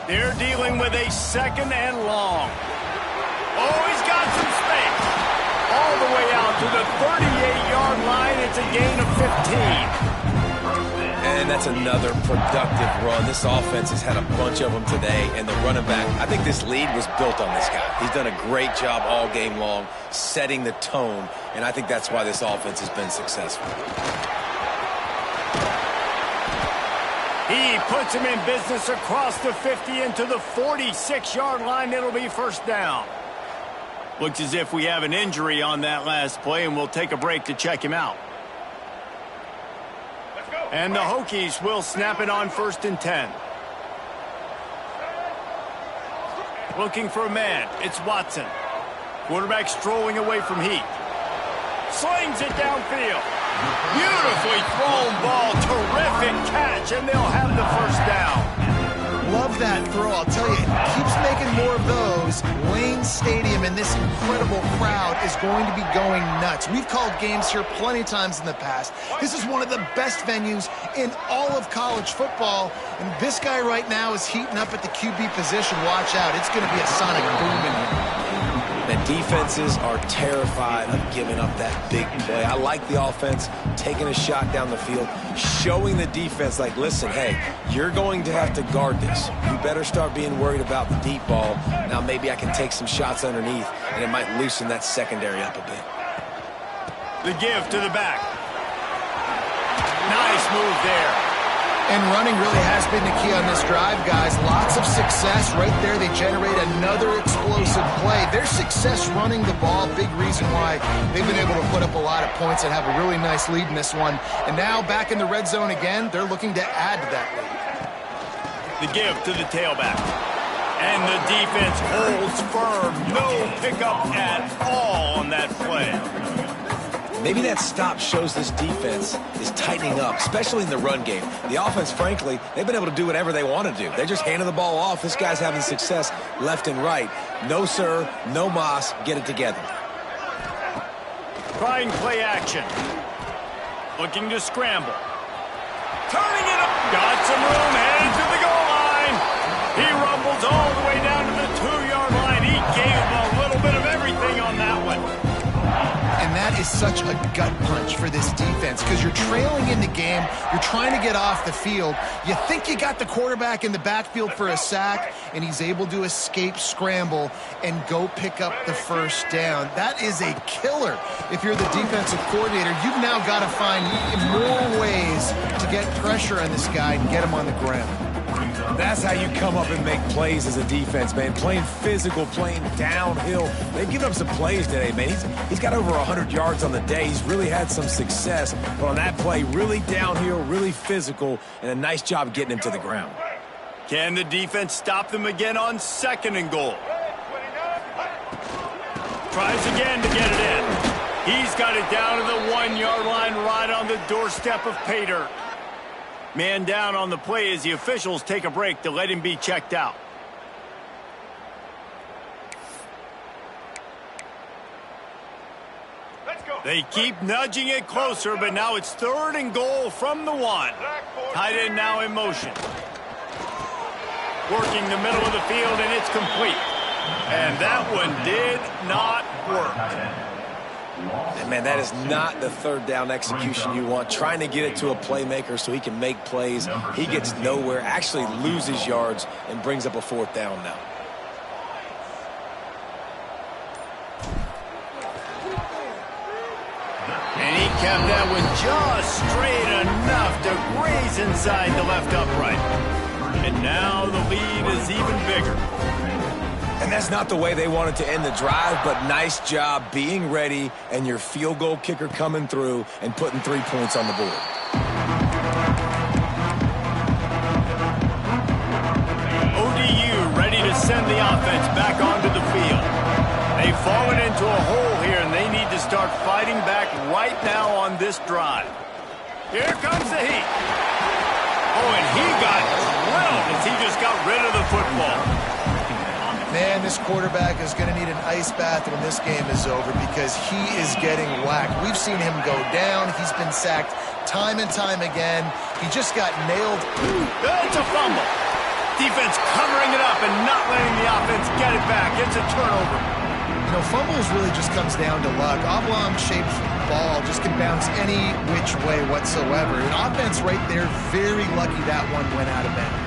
They're dealing with a 2nd and long. Oh, he's got some space. All the way out to the 38-yard line. It's a gain of 15. And that's another productive run. This offense has had a bunch of them today, and the running back, I think this lead was built on this guy. He's done a great job all game long, setting the tone, and I think that's why this offense has been successful. He puts him in business across the 50 into the 46-yard line. It'll be first down. Looks as if we have an injury on that last play, and we'll take a break to check him out. And the Hokies will snap it on 1st and 10. Looking for a man. It's Watson. Quarterback strolling away from Heat. Slings it downfield. Beautifully thrown ball. Terrific catch, and they'll have the first down. Love that throw. I'll tell you, it keeps making more of those. Lane Stadium and this incredible crowd is going to be going nuts. We've called games here plenty of times in the past. This is one of the best venues in all of college football, and this guy right now is heating up at the QB position. Watch out. It's going to be a sonic boom in here. And defenses are terrified of giving up that big play. I like the offense taking a shot down the field, showing the defense like, listen, hey, you're going to have to guard this. You better start being worried about the deep ball. Now maybe I can take some shots underneath, and it might loosen that secondary up a bit. The give to the back. Nice move there. And running really has been the key on this drive, guys. Lots of success right there. They generate another explosive play. Their success running the ball, big reason why they've been able to put up a lot of points and have a really nice lead in this one. And now back in the red zone again, they're looking to add to that lead. The give to the tailback. And the defense holds firm. No pickup at all on that play. Maybe that stop shows this defense is tightening up, especially in the run game. The offense, frankly, they've been able to do whatever they want to do. They just handed the ball off. This guy's having success left and right. No, sir, no mas. Get it together. Trying play action. Looking to scramble. Turning it up. Got some room. Headed to the goal line. He rumbles all the way down to the 2-yard line. He gave him a little bit of everything on that one. And that is such a gut punch for this defense because you're trailing in the game. You're trying to get off the field. You think you got the quarterback in the backfield for a sack, and he's able to escape, scramble, and go pick up the first down. That is a killer. If you're the defensive coordinator, you've now got to find more ways to get pressure on this guy and get him on the ground. That's how you come up and make plays as a defense, man. Playing physical, playing downhill. They've given up some plays today, man. He's got over 100 yards on the day. He's really had some success. But on that play, really downhill, really physical, and a nice job getting him to the ground. Can the defense stop them again on 2nd and goal? Tries again to get it in. He's got it down to the 1-yard line right on the doorstep of pay dirt. Man down on the play as the officials take a break to let him be checked out. They keep nudging it closer, but now it's 3rd and goal from the 1. Tight end now in motion. Working the middle of the field, and it's complete. And that one did not work. And man, that is not the 3rd down execution you want. Trying to get it to a playmaker so he can make plays. He gets nowhere, actually loses yards, and brings up a 4th down now. And he kept that one just straight enough to graze inside the left upright. And now the lead is even bigger. And that's not the way they wanted to end the drive, but nice job being ready and your field goal kicker coming through and putting 3 points on the board. ODU ready to send the offense back onto the field. They've fallen into a hole here, and they need to start fighting back right now on this drive. Here comes the heat. Oh, and he got drilled as he just got rid of the football. Man, this quarterback is going to need an ice bath when this game is over because he is getting whacked. We've seen him go down. He's been sacked time and time again. He just got nailed. It's a fumble. Defense covering it up and not letting the offense get it back. It's a turnover. You know, fumbles really just comes down to luck. Oblong-shaped ball just can bounce any which way whatsoever. An offense right there, very lucky that one went out of bounds.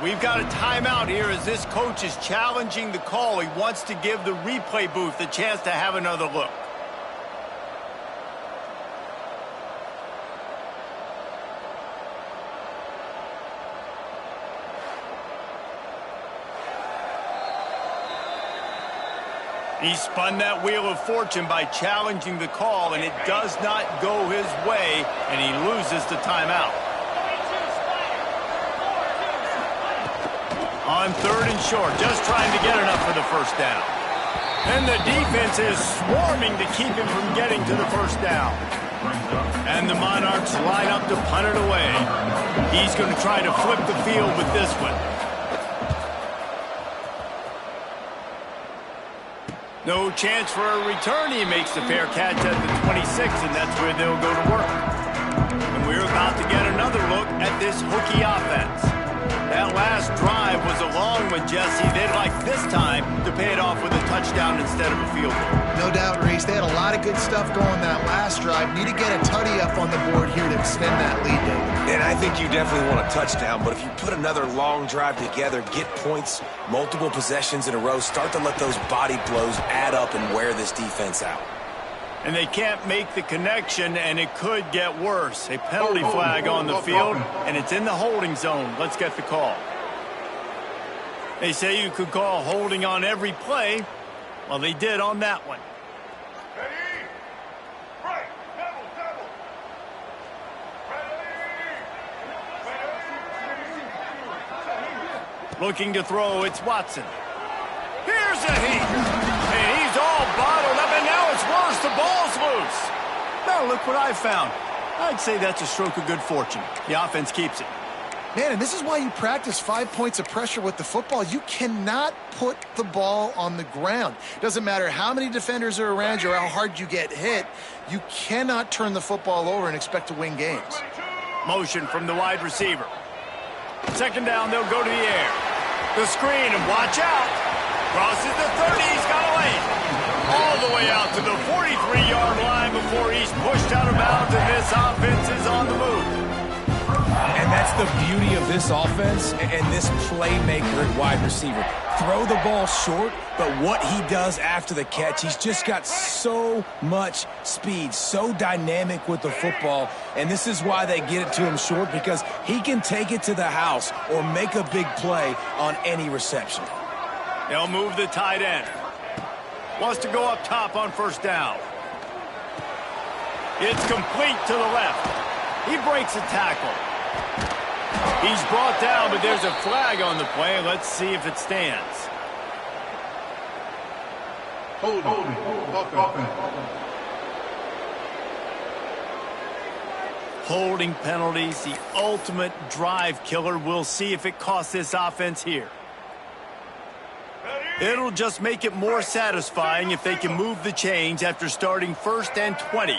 We've got a timeout here as this coach is challenging the call. He wants to give the replay booth a chance to have another look. He spun that wheel of fortune by challenging the call, and it does not go his way, and he loses the timeout. On 3rd and short, just trying to get enough for the 1st down. And the defense is swarming to keep him from getting to the 1st down. And the Monarchs line up to punt it away. He's going to try to flip the field with this one. No chance for a return. He makes the fair catch at the 26, and that's where they'll go to work. And we're about to get another look at this Hokie offense. That last drive was a long one, Jesse. They'd like this time to pay it off with a touchdown instead of a field goal. No doubt, Reese. They had a lot of good stuff going that last drive. Need to get a tutty up on the board here to extend that lead, David. And I think you definitely want a touchdown, but if you put another long drive together, get points, multiple possessions in a row, start to let those body blows add up and wear this defense out. And they can't make the connection, and it could get worse. A penalty flag on the field, and it's in the holding zone. Let's get the call. They say you could call holding on every play. Well, they did on that one. Looking to throw, it's Watson. Here's a heat. And he's all bottled up, and now it's worse. The ball's loose. Now look what I found. I'd say that's a stroke of good fortune. The offense keeps it. Man, and this is why you practice 5 points of pressure with the football. You cannot put the ball on the ground. Doesn't matter how many defenders are around you or how hard you get hit. You cannot turn the football over and expect to win games. Motion from the wide receiver. 2nd down, they'll go to the air. The screen, and watch out. Crosses the 30, he's got a lane. All the way out to the 43-yard line the beauty of this offense and this playmaker at wide receiver. Throw the ball short, but what he does after the catch, he's just got so much speed, so dynamic with the football, and this is why they get it to him short, because he can take it to the house or make a big play on any reception. They'll move the tight end. Wants to go up top on first down. It's complete to the left. He breaks a tackle. He's brought down, but there's a flag on the play. Let's see if it stands. Holding. Offense. Holding penalties, the ultimate drive killer. We'll see if it costs this offense here. It'll just make it more satisfying if they can move the chains after starting 1st and 20.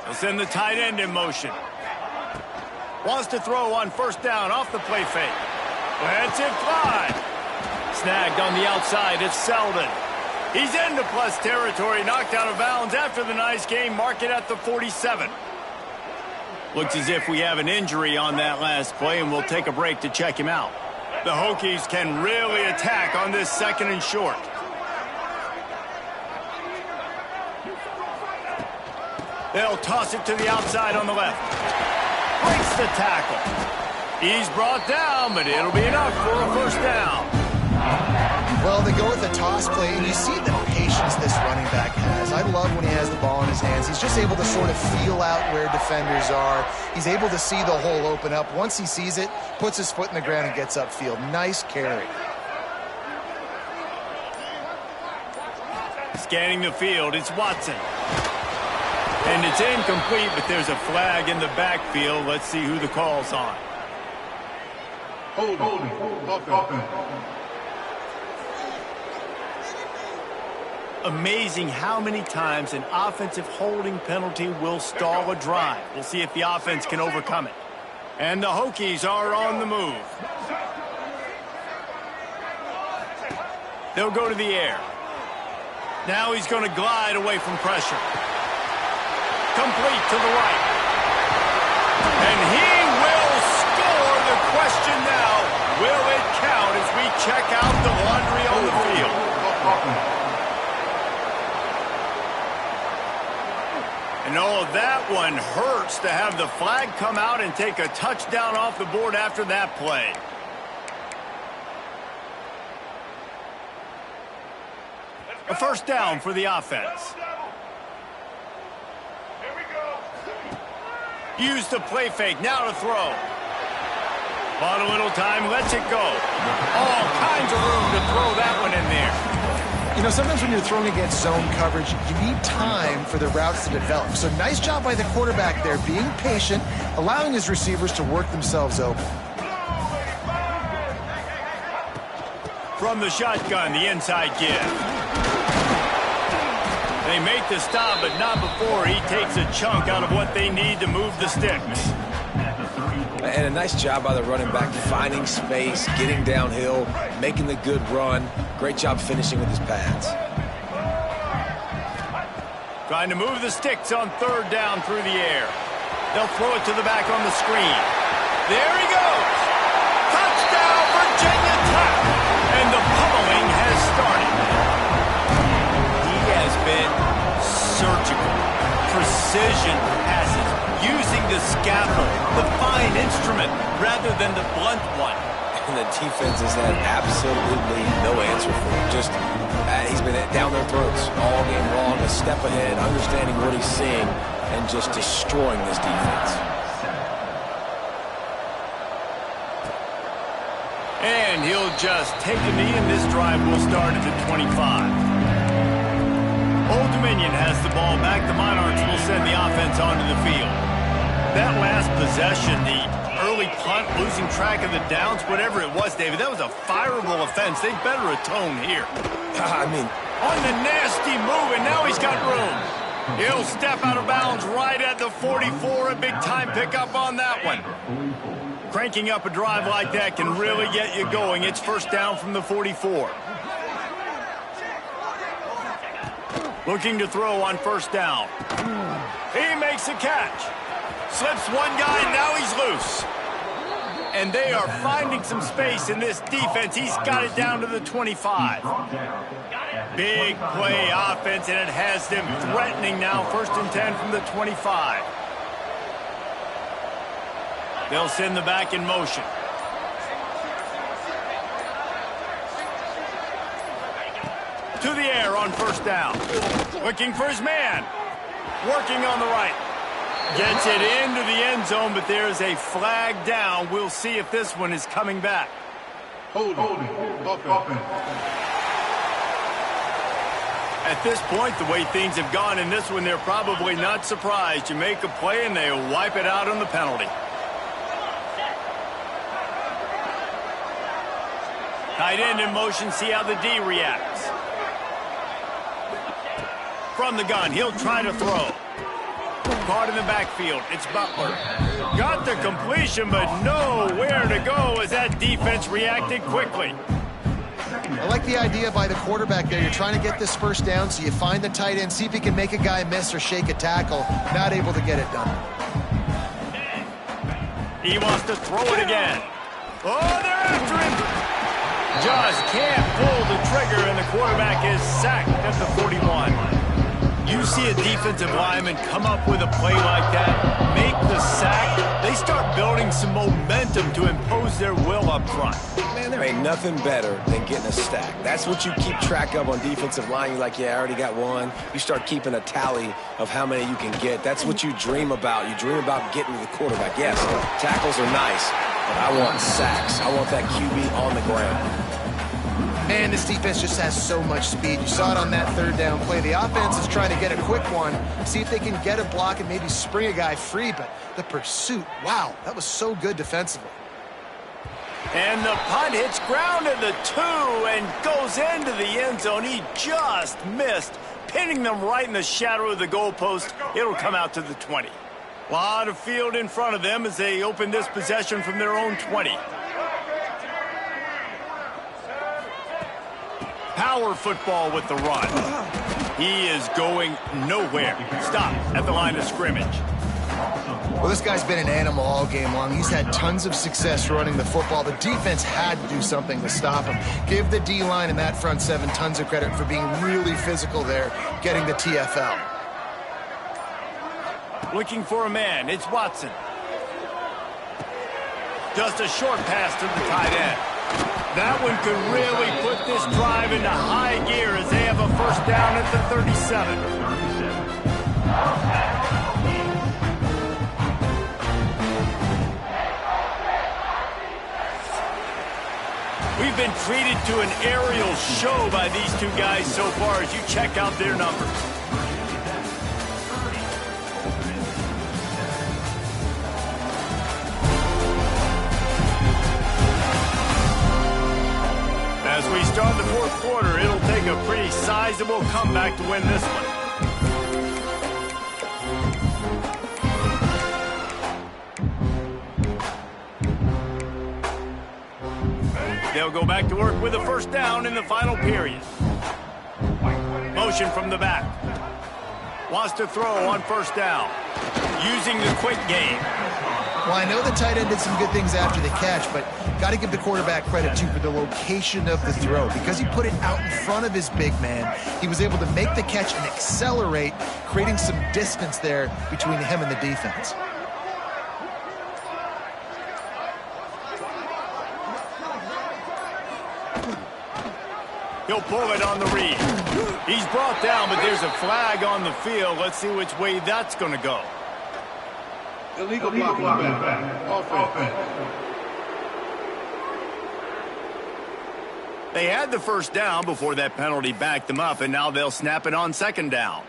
They'll send the tight end in motion. Wants to throw on first down off the play fake. Lets it fly. Snagged on the outside, it's Selden. He's into plus territory, knocked out of bounds after the nice game. Mark it at the 47. Looks as if we have an injury on that last play, and we'll take a break to check him out. The Hokies can really attack on this 2nd and short. They'll toss it to the outside on the left. Breaks the tackle. He's brought down, but it'll be enough for a first down. Well, they go with a toss play, and you see the patience this running back has. I love when he has the ball in his hands. He's just able to sort of feel out where defenders are. He's able to see the hole open up. Once he sees it, puts his foot in the ground and gets upfield. Nice carry. Scanning the field, it's Watson. And it's incomplete, but there's a flag in the backfield. Let's see who the call's on. Holding. Offense. Amazing how many times an offensive holding penalty will stall a drive. We'll see if the offense can overcome it. And the Hokies are on the move. They'll go to the air. Now he's going to glide away from pressure. Complete to the right. And he will score. The question now, will it count as we check out the laundry on the field? And oh, that one hurts to have the flag come out and take a touchdown off the board after that play. A first down for the offense. Use the play fake, now to throw. Bought a little time, lets it go. All kinds of room to throw that one in there. You know, sometimes when you're throwing against zone coverage, you need time for the routes to develop. So nice job by the quarterback there, being patient, allowing his receivers to work themselves open. From the shotgun, the inside give. They make the stop, but not before he takes a chunk out of what they need to move the sticks. And a nice job by the running back, finding space, getting downhill, making the good run. Great job finishing with his pads. Trying to move the sticks on 3rd down through the air. They'll throw it to the back on the screen. There he goes! Touchdown, Virginia Tech! And the pummeling has started. He has been surgical. Precision passes. Using the scalpel, the fine instrument, rather than the blunt one. And the defense has had absolutely no answer for him. Just, he's been down their throats all game long, a step ahead, understanding what he's seeing, and just destroying this defense. And he'll just take a knee, and this drive will start at the 25. Old Dominion has the ball back. The Monarchs will send the offense onto the field. That last possession, the early punt, losing track of the downs, whatever it was, David, that was a fireable offense. They better atone here. I mean, on the nasty move, and now he's got room. He'll step out of bounds right at the 44. A big-time pickup on that one. Cranking up a drive like that can really get you going. It's first down from the 44. Looking to throw on first down. He makes a catch. Slips one guy, now he's loose. And they are finding some space in this defense. He's got it down to the 25. Big play offense, and it has them threatening now. 1st and 10 from the 25. They'll send the back in motion. To the air on 1st down. Looking for his man. Working on the right. Gets it into the end zone, but there's a flag down. We'll see if this one is coming back. Holding. Offense. At this point, the way things have gone in this one, they're probably not surprised. You make a play, and they'll wipe it out on the penalty. Tight end in motion, see how the D reacts. From the gun, he'll try to throw. Caught in the backfield, it's Butler. Got the completion, but nowhere to go as that defense reacted quickly. I like the idea by the quarterback there. You're trying to get this 1st down, so you find the tight end, see if he can make a guy miss or shake a tackle. Not able to get it done. He wants to throw it again. Oh, they're after him. Just can't pull the trigger, and the quarterback is sacked at the 41. You see a defensive lineman come up with a play like that, make the sack, they start building some momentum to impose their will up front. Man, there ain't nothing better than getting a stack. That's what you keep track of on defensive line. You're like, yeah, I already got one. You start keeping a tally of how many you can get. That's what you dream about. You dream about getting to the quarterback. Yes, tackles are nice, but I want sacks. I want that QB on the ground. Man, this defense just has so much speed. You saw it on that 3rd down play. The offense is trying to get a quick one, see if they can get a block and maybe spring a guy free, but the pursuit, wow, that was so good defensively. And the punt hits ground at the 2 and goes into the end zone. He just missed, pinning them right in the shadow of the goalpost. It'll come out to the 20. A lot of field in front of them as they open this possession from their own 20. Power football with the run. He is going nowhere. Stop at the line of scrimmage. Well, this guy's been an animal all game long. He's had tons of success running the football. The defense had to do something to stop him. Give the D-line and that front 7 tons of credit for being really physical there, getting the TFL. Looking for a man. It's Watson. Just a short pass to the tight end. That one could really put this drive into high gear as they have a 1st down at the 37. We've been treated to an aerial show by these two guys so far as you check out their numbers. As we start the 4th quarter, it'll take a pretty sizable comeback to win this one. They'll go back to work with a 1st down in the final period. Motion from the back. Wants to throw on 1st down. Using the quick game. Well, I know the tight end did some good things after the catch, but got to give the quarterback credit, too, for the location of the throw. Because he put it out in front of his big man, he was able to make the catch and accelerate, creating some distance there between him and the defense. He'll pull it on the read. He's brought down, but there's a flag on the field. Let's see which way that's going to go. Illegal blocking. Offense. They had the 1st down before that penalty backed them up, and now they'll snap it on 2nd down.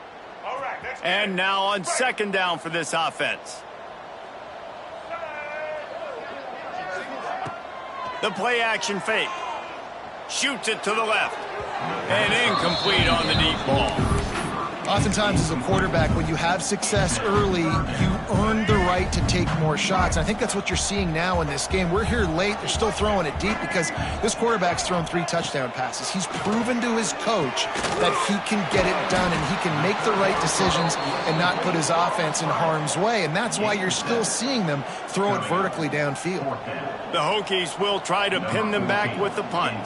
And now on 2nd down for this offense. The play action fake. Shoots it to the left. And incomplete on the deep ball. Oftentimes as a quarterback, when you have success early, you earn the right to take more shots. I think that's what you're seeing now in this game. We're here late. They're still throwing it deep because this quarterback's thrown 3 touchdown passes. He's proven to his coach that he can get it done and he can make the right decisions and not put his offense in harm's way. And that's why you're still seeing them throw it vertically downfield. The Hokies will try to pin them back with the punt.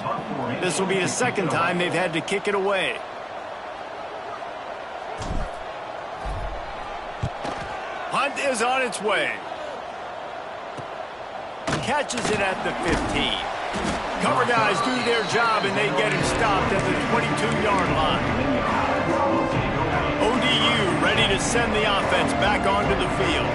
This will be the second time they've had to kick it away. Punt is on its way. Catches it at the 15. Cover guys do their job, and they get him stopped at the 22-yard line. ODU ready to send the offense back onto the field.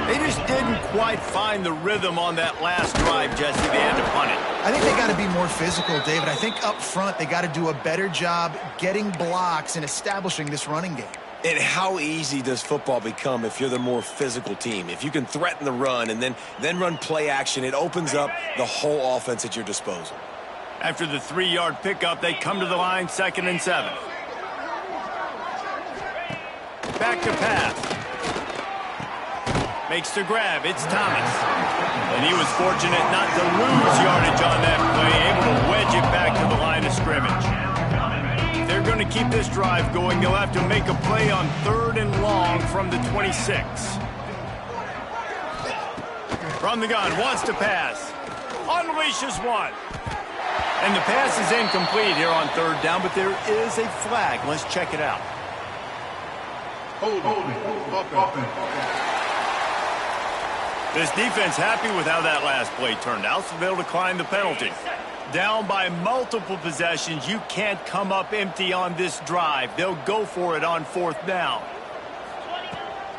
They just didn't quite find the rhythm on that last drive, Jesse. They had to punt it. I think they got to be more physical, David. I think up front they got to do a better job getting blocks and establishing this running game. And how easy does football become if you're the more physical team? If you can threaten the run and then run play action, it opens up the whole offense at your disposal. After the 3-yard pickup, they come to the line, 2nd and 7. Back to pass. Makes the grab. It's Thomas. And he was fortunate not to lose yardage on that play, able to wedge it back to the line of scrimmage. They're going to keep this drive going. They'll have to make a play on 3rd and long from the 26. From the gun, wants to pass. Unleashes one. And the pass is incomplete here on 3rd down, but there is a flag. Let's check it out. Holding. Offense. This defense happy with how that last play turned out, so they'll decline the penalty. Down by multiple possessions, you can't come up empty on this drive. They'll go for it on 4th down.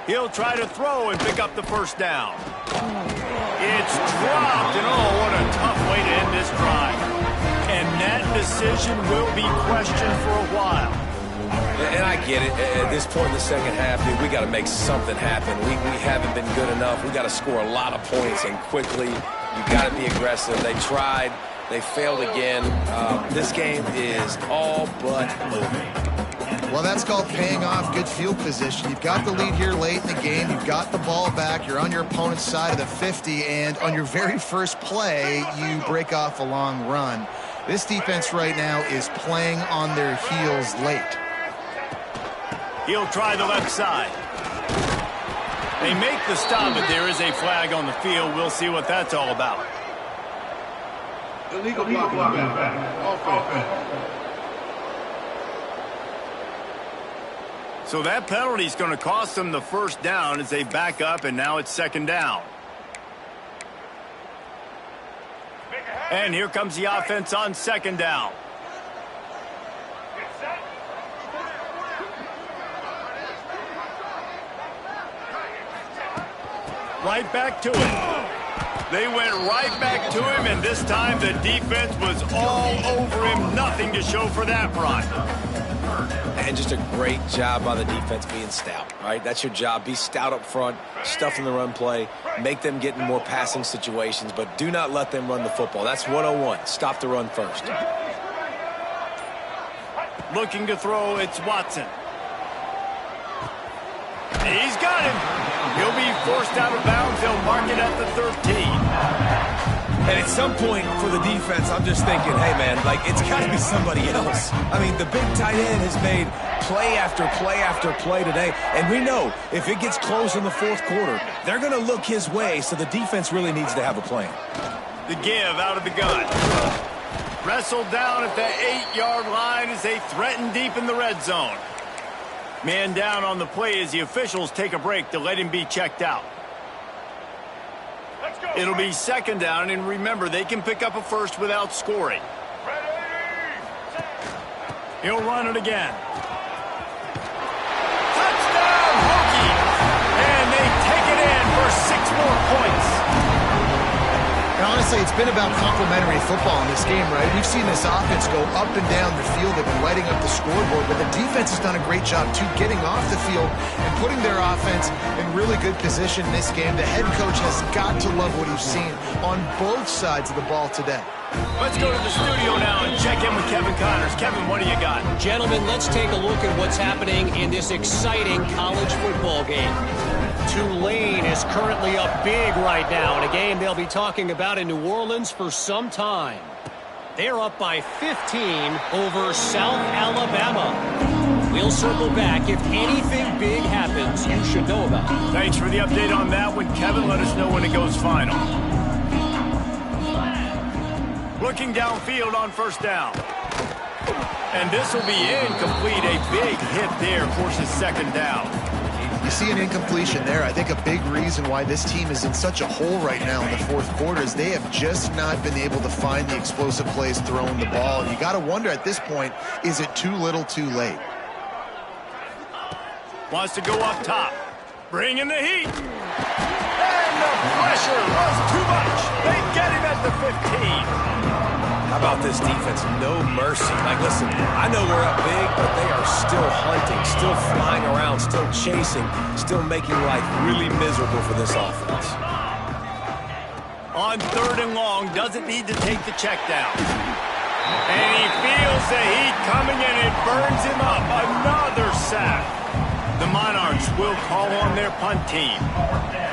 He'll try to throw and pick up the 1st down. It's dropped, and oh, what a tough way to end this drive. And that decision will be questioned for a while. And I get it. At this point in the second half, dude, we got to make something happen. We haven't been good enough. We got to score a lot of points and quickly. You got to be aggressive. They tried. They failed again. This game is all but over. Well, that's called paying off good field position. You've got the lead here late in the game. You've got the ball back. You're on your opponent's side of the 50, and on your very first play, you break off a long run. This defense right now is playing on their heels late. He'll try the left side. They make the stop, but there is a flag on the field. We'll see what that's all about. Illegal blocking back. Offense. So that penalty is going to cost them the 1st down as they back up, and now it's 2nd down. And here comes the offense on 2nd down. Right back to it. They went right back to him, and this time the defense was all over him. Nothing to show for that run. And just a great job by the defense being stout, right? That's your job. Be stout up front, stuff in the run play, make them get in more passing situations, but do not let them run the football. That's 101. Stop the run first. Looking to throw, it's Watson. He's got him. He'll be forced out of bounds. They'll mark it at the 13. And at some point for the defense, I'm just thinking, hey, man, like, it's got to be somebody else. I mean, the big tight end has made play after play after play today. And we know if it gets close in the 4th quarter, they're going to look his way, so the defense really needs to have a plan. The give out of the gun. Wrestled down at the 8-yard line as they threaten deep in the red zone. Man down on the play as the officials take a break to let him be checked out. It'll be 2nd down, and remember, they can pick up a 1st without scoring. He'll run it again. Touchdown, Hokies! And they take it in for 6 more points. And honestly, honestly, it's been about complementary football in this game, right? We've seen this offense go up and down the field. They've been lighting up the scoreboard, but the defense has done a great job, too, getting off the field and putting their offense in really good position in this game. The head coach has got to love what he's seen on both sides of the ball today. Let's go to the studio now and check in with Kevin Connors. Kevin, what do you got? Gentlemen, let's take a look at what's happening in this exciting college football game. Tulane is currently up big right now in a game they'll be talking about in New Orleans for some time. They're up by 15 over South Alabama. We'll circle back. If anything big happens, you should know about it. Thanks for the update on that one, Kevin. Let us know when it goes final. Looking downfield on first down. And this will be incomplete. A big hit there forces second down. You see an incompletion there. I think a big reason why this team is in such a hole right now in the fourth quarter is they have just not been able to find the explosive plays throwing the ball. You got to wonder at this point, is it too little too late? Wants to go up top. Bring in the heat. And the pressure was too much. They get him at the 15. How about this defense? No mercy. Like, listen, I know we're up big, but they are still hunting, still flying around, still chasing, still making life really miserable for this offense. On third and long, doesn't need to take the check down. And he feels the heat coming and it burns him up. Another sack. The Monarchs will call on their punt team.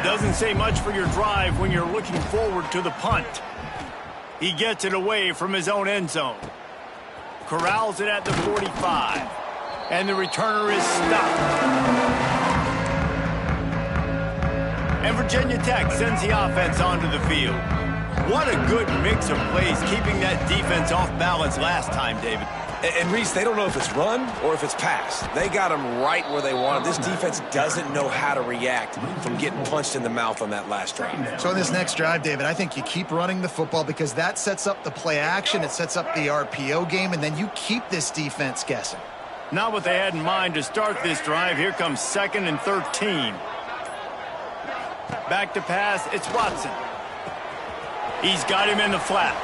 Doesn't say much for your drive when you're looking forward to the punt. He gets it away from his own end zone. Corrals it at the 45. And the returner is stopped. And Virginia Tech sends the offense onto the field. What a good mix of plays, keeping that defense off balance last time, David. And Reese, they don't know if it's run or if it's pass. They got them right where they want it. This defense doesn't know how to react from getting punched in the mouth on that last drive. So in this next drive, David, I think you keep running the football because that sets up the play action, it sets up the RPO game, and then you keep this defense guessing. Not what they had in mind to start this drive. Here comes 2nd and 13. Back to pass, it's Watson. He's got him in the flat.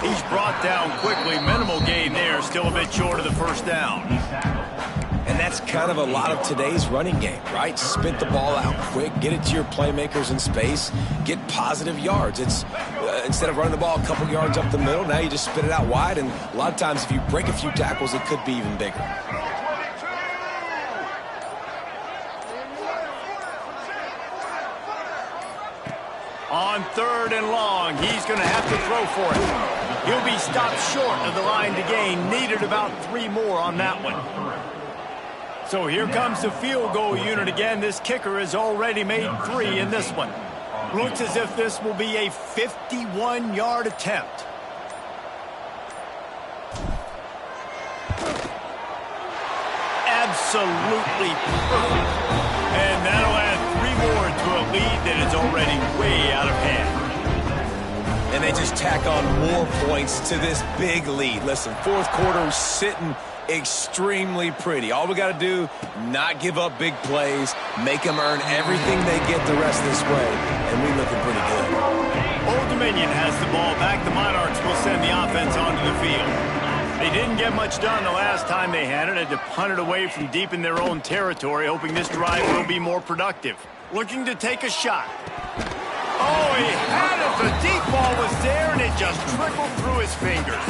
He's brought down quickly. Minimal gain there. Still a bit short of the first down. And that's kind of a lot of today's running game, right? Spit the ball out quick, get it to your playmakers in space, get positive yards. It's instead of running the ball a couple yards up the middle, now you just spit it out wide. And a lot of times if you break a few tackles, it could be even bigger. On third and long, he's going to have to throw for it. He'll be stopped short of the line to gain. Needed about 3 more on that one. So here comes the field goal unit again. This kicker has already made 3 in this one. Looks as if this will be a 51-yard attempt. Absolutely perfect. And that'll add 3 more to a lead that is already way out of hand. And they just tack on more points to this big lead. Listen, fourth quarter sitting extremely pretty. All we got to do, not give up big plays, make them earn everything they get the rest of this way, and we're looking pretty good. Old Dominion has the ball back. The Monarchs will send the offense onto the field. They didn't get much done the last time they had it. Had to punt it away from deep in their own territory, hoping this drive will be more productive. Looking to take a shot. Oh, he had it. The deep ball was there, and it just trickled through his fingers.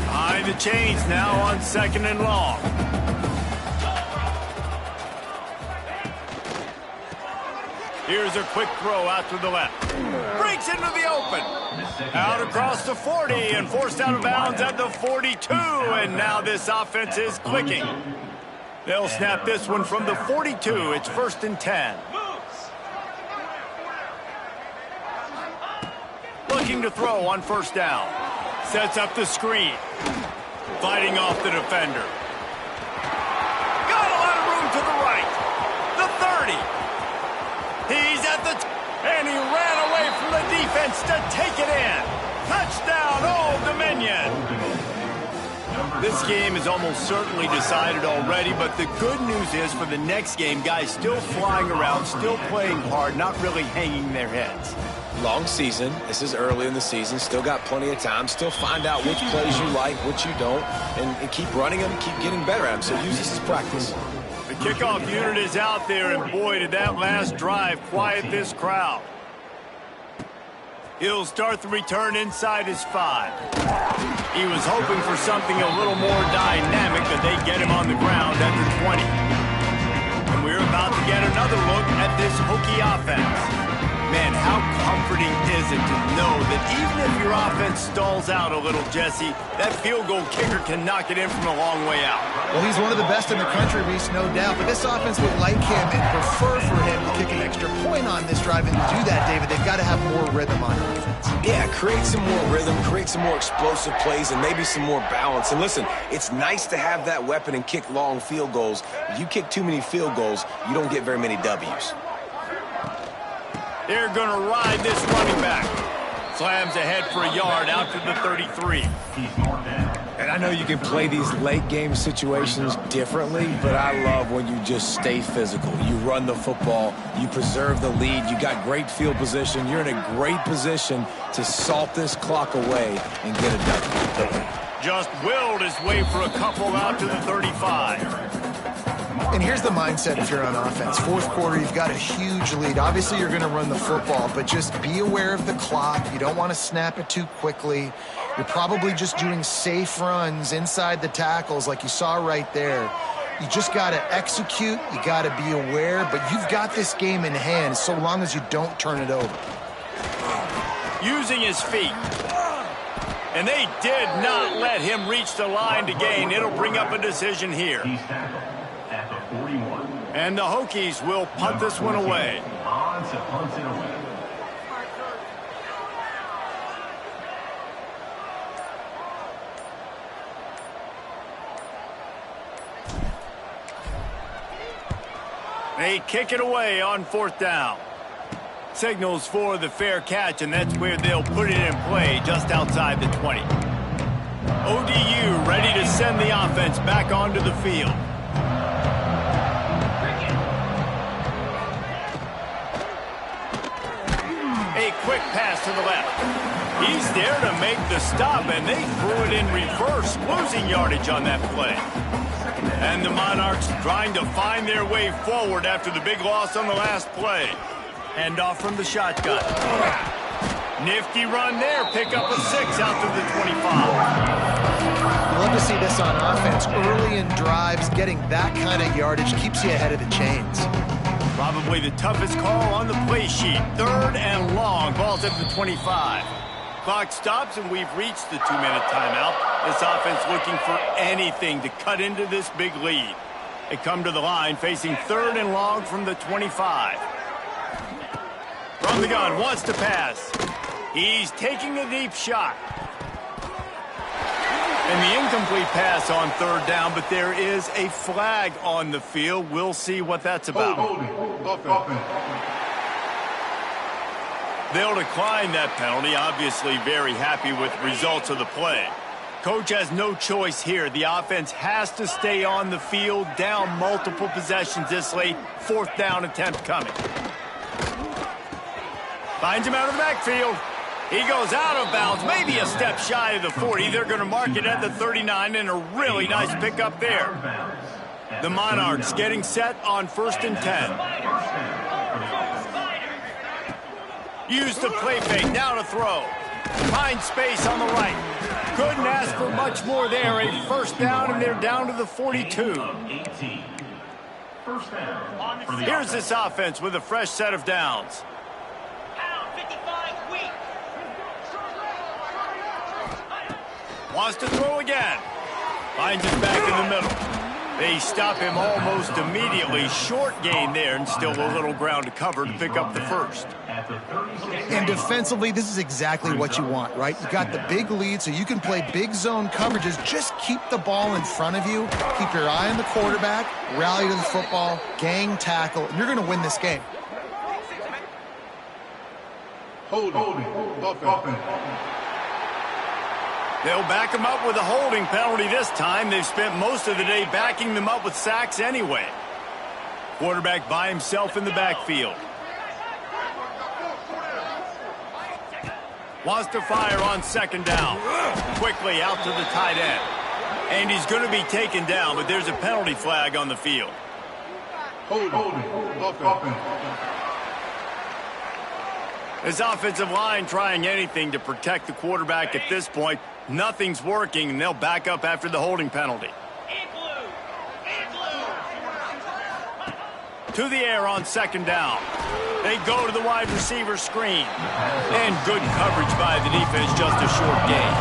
Behind the chains now on 2nd and long. Here's a quick throw out to the left. Breaks into the open. Out across the 40 and forced out of bounds at the 42. And now this offense is clicking. They'll snap this one from the 42. It's 1st and 10. Looking to throw on first down. Sets up the screen. Fighting off the defender. Got a lot of room to the right. The 30. He's at the and he ran away from the defense to take it in. Touchdown, Old Dominion. This game is almost certainly decided already, but the good news is for the next game, guys still flying around, still playing hard, not really hanging their heads. long season. This is early in the season. Still got plenty of time. Still find out which plays you like, which you don't, and keep running them, keep getting better at them. So use this as practice. The kickoff unit is out there, and boy, did that last drive quiet this crowd. He'll start the return inside his 5. He was hoping for something a little more dynamic, but they get him on the ground at the 20. And we're about to get another look at this Hokie offense. Man, how comforting is it to know that even if your offense stalls out a little, Jesse, that field goal kicker can knock it in from a long way out. Well, he's one of the best in the country, Reese, no doubt. But this offense would like him and prefer for him to kick an extra point on this drive. And to do that, David, they've got to have more rhythm on offense. Yeah, create some more rhythm, create some more explosive plays, and maybe some more balance. And listen, it's nice to have that weapon and kick long field goals. If you kick too many field goals, you don't get very many W's. They're going to ride this running back. Slams ahead for a yard out to the 33. And I know you can play these late game situations differently, but I love when you just stay physical. You run the football, you preserve the lead, you got great field position. You're in a great position to salt this clock away and get a W. Just willed his way for a couple out to the 35. And here's the mindset if you're on offense. Fourth quarter, you've got a huge lead. Obviously, you're going to run the football, but just be aware of the clock. You don't want to snap it too quickly. You're probably just doing safe runs inside the tackles like you saw right there. You just got to execute. You got to be aware, but you've got this game in hand so long as you don't turn it over. Using his feet. And they did not let him reach the line to gain. It'll bring up a decision here. And the Hokies will punt this one away. They kick it away on 4th down. Signals for the fair catch, and that's where they'll put it in play just outside the 20. ODU ready to send the offense back onto the field. A quick pass to the left. He's there to make the stop, and they threw it in reverse, losing yardage on that play. And the Monarchs trying to find their way forward after the big loss on the last play. Hand off from the shotgun. Nifty run there. Pick up a 6 out to the 25. You love to see this on offense. Early in drives, getting that kind of yardage keeps you ahead of the chains. Probably the toughest call on the play sheet. 3rd and long. Ball's at the 25. Clock stops, and we've reached the 2-minute timeout. This offense looking for anything to cut into this big lead. They come to the line facing 3rd and long from the 25. From the gun, wants to pass. He's taking a deep shot. And the incomplete pass on 3rd down, but there is a flag on the field. We'll see what that's about. They'll decline that penalty, obviously very happy with the results of the play. Coach has no choice here. The offense has to stay on the field, down multiple possessions this late. 4th down attempt coming. Finds him out of the backfield. He goes out of bounds, maybe a step shy of the 40. They're going to mark it at the 39, and a really nice pickup there. The Monarchs getting set on 1st and 10. Use the play fake, now to throw. Find space on the right. Couldn't ask for much more there. A 1st down, and they're down to the 42. Here's this offense with a fresh set of downs. Wants to throw again. Finds it back in the middle. They stop him almost immediately. Short gain there, and still a little ground to cover to pick up the 1st. And defensively, this is exactly what you want, right? You got the big lead, so you can play big zone coverages. Just keep the ball in front of you. Keep your eye on the quarterback. Rally to the football. Gang tackle. And you're going to win this game. Holding. They'll back him up with a holding penalty this time. They've spent most of the day backing them up with sacks anyway. Quarterback by himself in the backfield. Wants to fire on second down. Quickly out to the tight end. And he's going to be taken down, but there's a penalty flag on the field. Holding. Offense. His offensive line trying anything to protect the quarterback at this point. Nothing's working, and they'll back up after the holding penalty. To the air on second down. They go to the wide receiver screen. And good coverage by the defense, just a short gain.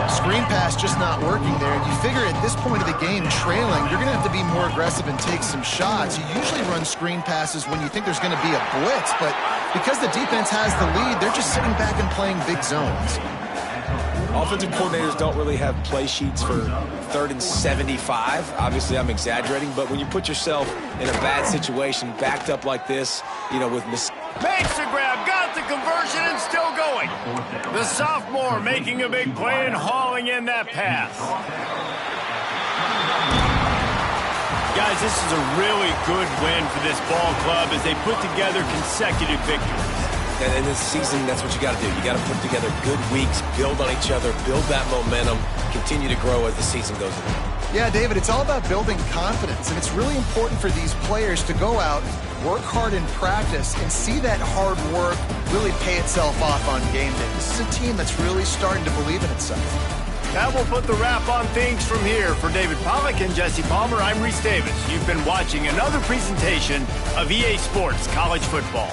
Screen pass just not working there. And you figure at this point of the game, trailing, you're going to have to be more aggressive and take some shots. You usually run screen passes when you think there's going to be a blitz, but because the defense has the lead, they're just sitting back and playing big zones. Offensive coordinators don't really have play sheets for 3rd and 75. Obviously, I'm exaggerating, but when you put yourself in a bad situation, backed up like this, you know, with makes the grab, got the conversion, and still going. The sophomore making a big play and hauling in that pass. Guys, this is a really good win for this ball club as they put together consecutive victories. And in this season, that's what you got to do. You got to put together good weeks, build on each other, build that momentum, continue to grow as the season goes on. Yeah, David, it's all about building confidence, and it's really important for these players to go out, work hard in practice, and see that hard work really pay itself off on game day. This is a team that's really starting to believe in itself. That will put the wrap on things from here. For David Pollack and Jesse Palmer, I'm Reese Davis. You've been watching another presentation of EA Sports College Football.